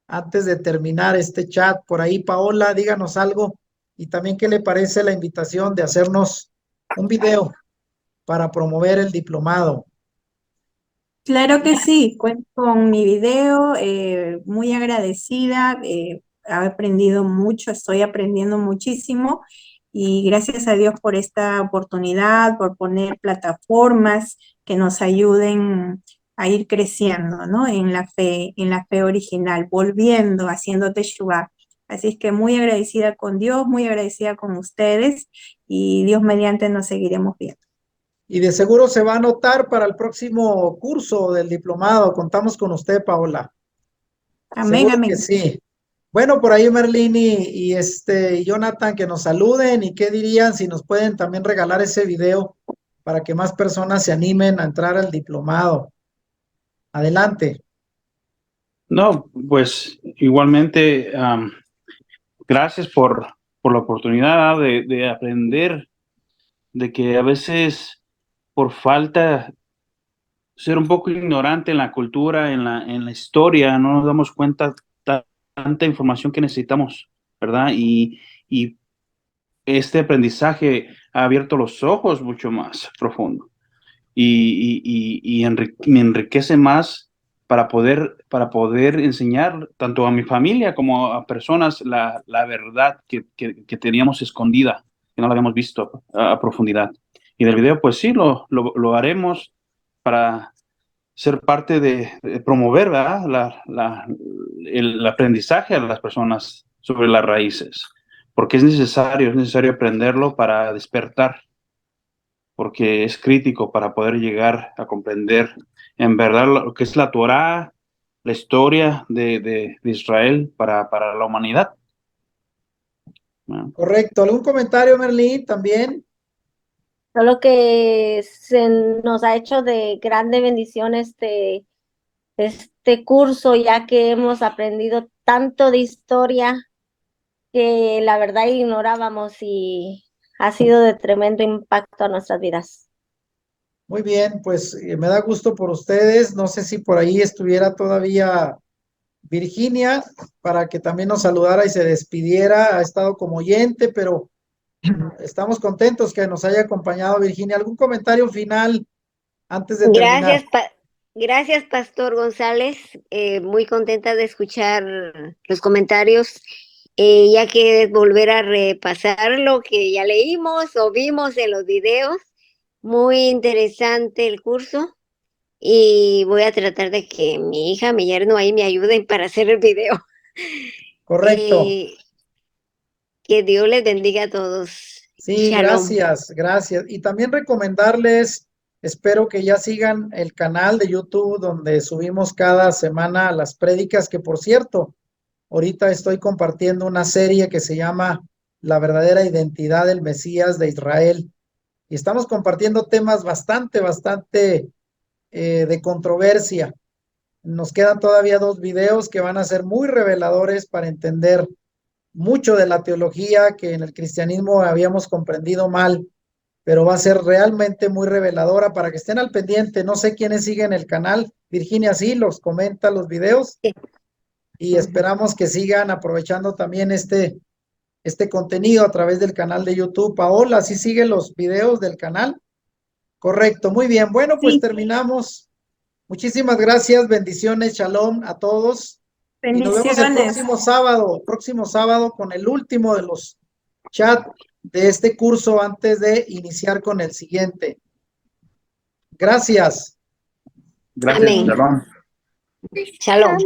antes de terminar este chat. Por ahí, Paola, díganos algo y también qué le parece la invitación de hacernos un video para promover el diplomado. Claro que sí, cuento con mi video, muy agradecida, he aprendido mucho, estoy aprendiendo muchísimo y gracias a Dios por esta oportunidad, por poner plataformas que nos ayuden a ir creciendo, ¿no? En la fe original, volviendo, haciendo Teshuvah. Así es que muy agradecida con Dios, muy agradecida con ustedes y Dios mediante nos seguiremos viendo. Y de seguro se va a anotar para el próximo curso del diplomado. Contamos con usted, Paola. Amén, Seguro que amén. sí. Bueno, por ahí Merlín y Jonathan que nos saluden y qué dirían si nos pueden también regalar ese video para que más personas se animen a entrar al diplomado. Adelante. No, pues igualmente, gracias por la oportunidad de aprender, de que a veces por falta ser un poco ignorante en la cultura, en la historia, no nos damos cuenta tanta información que necesitamos, ¿verdad? Y este aprendizaje ha abierto los ojos mucho más profundo me enriquece más para poder enseñar tanto a mi familia como a personas la verdad que teníamos escondida, que no la habíamos visto a profundidad. Y del video, pues sí, lo haremos para ser parte de promover, ¿verdad? El aprendizaje a las personas sobre las raíces, porque es necesario aprenderlo para despertar, porque es crítico para poder llegar a comprender en verdad lo que es la Torá, la historia de Israel para la humanidad. ¿No? Correcto. ¿Algún comentario, Merlín, también? Solo que se nos ha hecho de grande bendición este curso, ya que hemos aprendido tanto de historia que la verdad ignorábamos y ha sido de tremendo impacto a nuestras vidas. Muy bien, pues me da gusto por ustedes. No sé si por ahí estuviera todavía Virginia para que también nos saludara y se despidiera. Ha estado como oyente, pero estamos contentos que nos haya acompañado Virginia. ¿Algún comentario final antes de terminar? Gracias, Pastor González. Muy contenta de escuchar los comentarios, ya que volver a repasar lo que ya leímos o vimos en los videos. Muy interesante el curso y voy a tratar de que mi hija, mi yerno ahí me ayuden para hacer el video. Correcto. Que Dios les bendiga a todos. Sí, Shalom. gracias. Y también recomendarles, espero que ya sigan el canal de YouTube donde subimos cada semana las prédicas, que por cierto, ahorita estoy compartiendo una serie que se llama La verdadera identidad del Mesías de Israel. Y estamos compartiendo temas bastante de controversia. Nos quedan todavía 2 videos que van a ser muy reveladores para entender mucho de la teología que en el cristianismo habíamos comprendido mal, pero va a ser realmente muy reveladora para que estén al pendiente. No sé quiénes siguen el canal. Virginia sí los comenta los videos y esperamos que sigan aprovechando también este contenido a través del canal de YouTube. Paola, ¿sí siguen los videos del canal? Correcto, muy bien. Bueno, pues Sí, terminamos. Muchísimas gracias, bendiciones, shalom a todos. Y nos vemos el bendiciones. próximo sábado con el último de los chats de este curso antes de iniciar con el siguiente. Gracias. Gracias, Amén. Shalom. Shalom.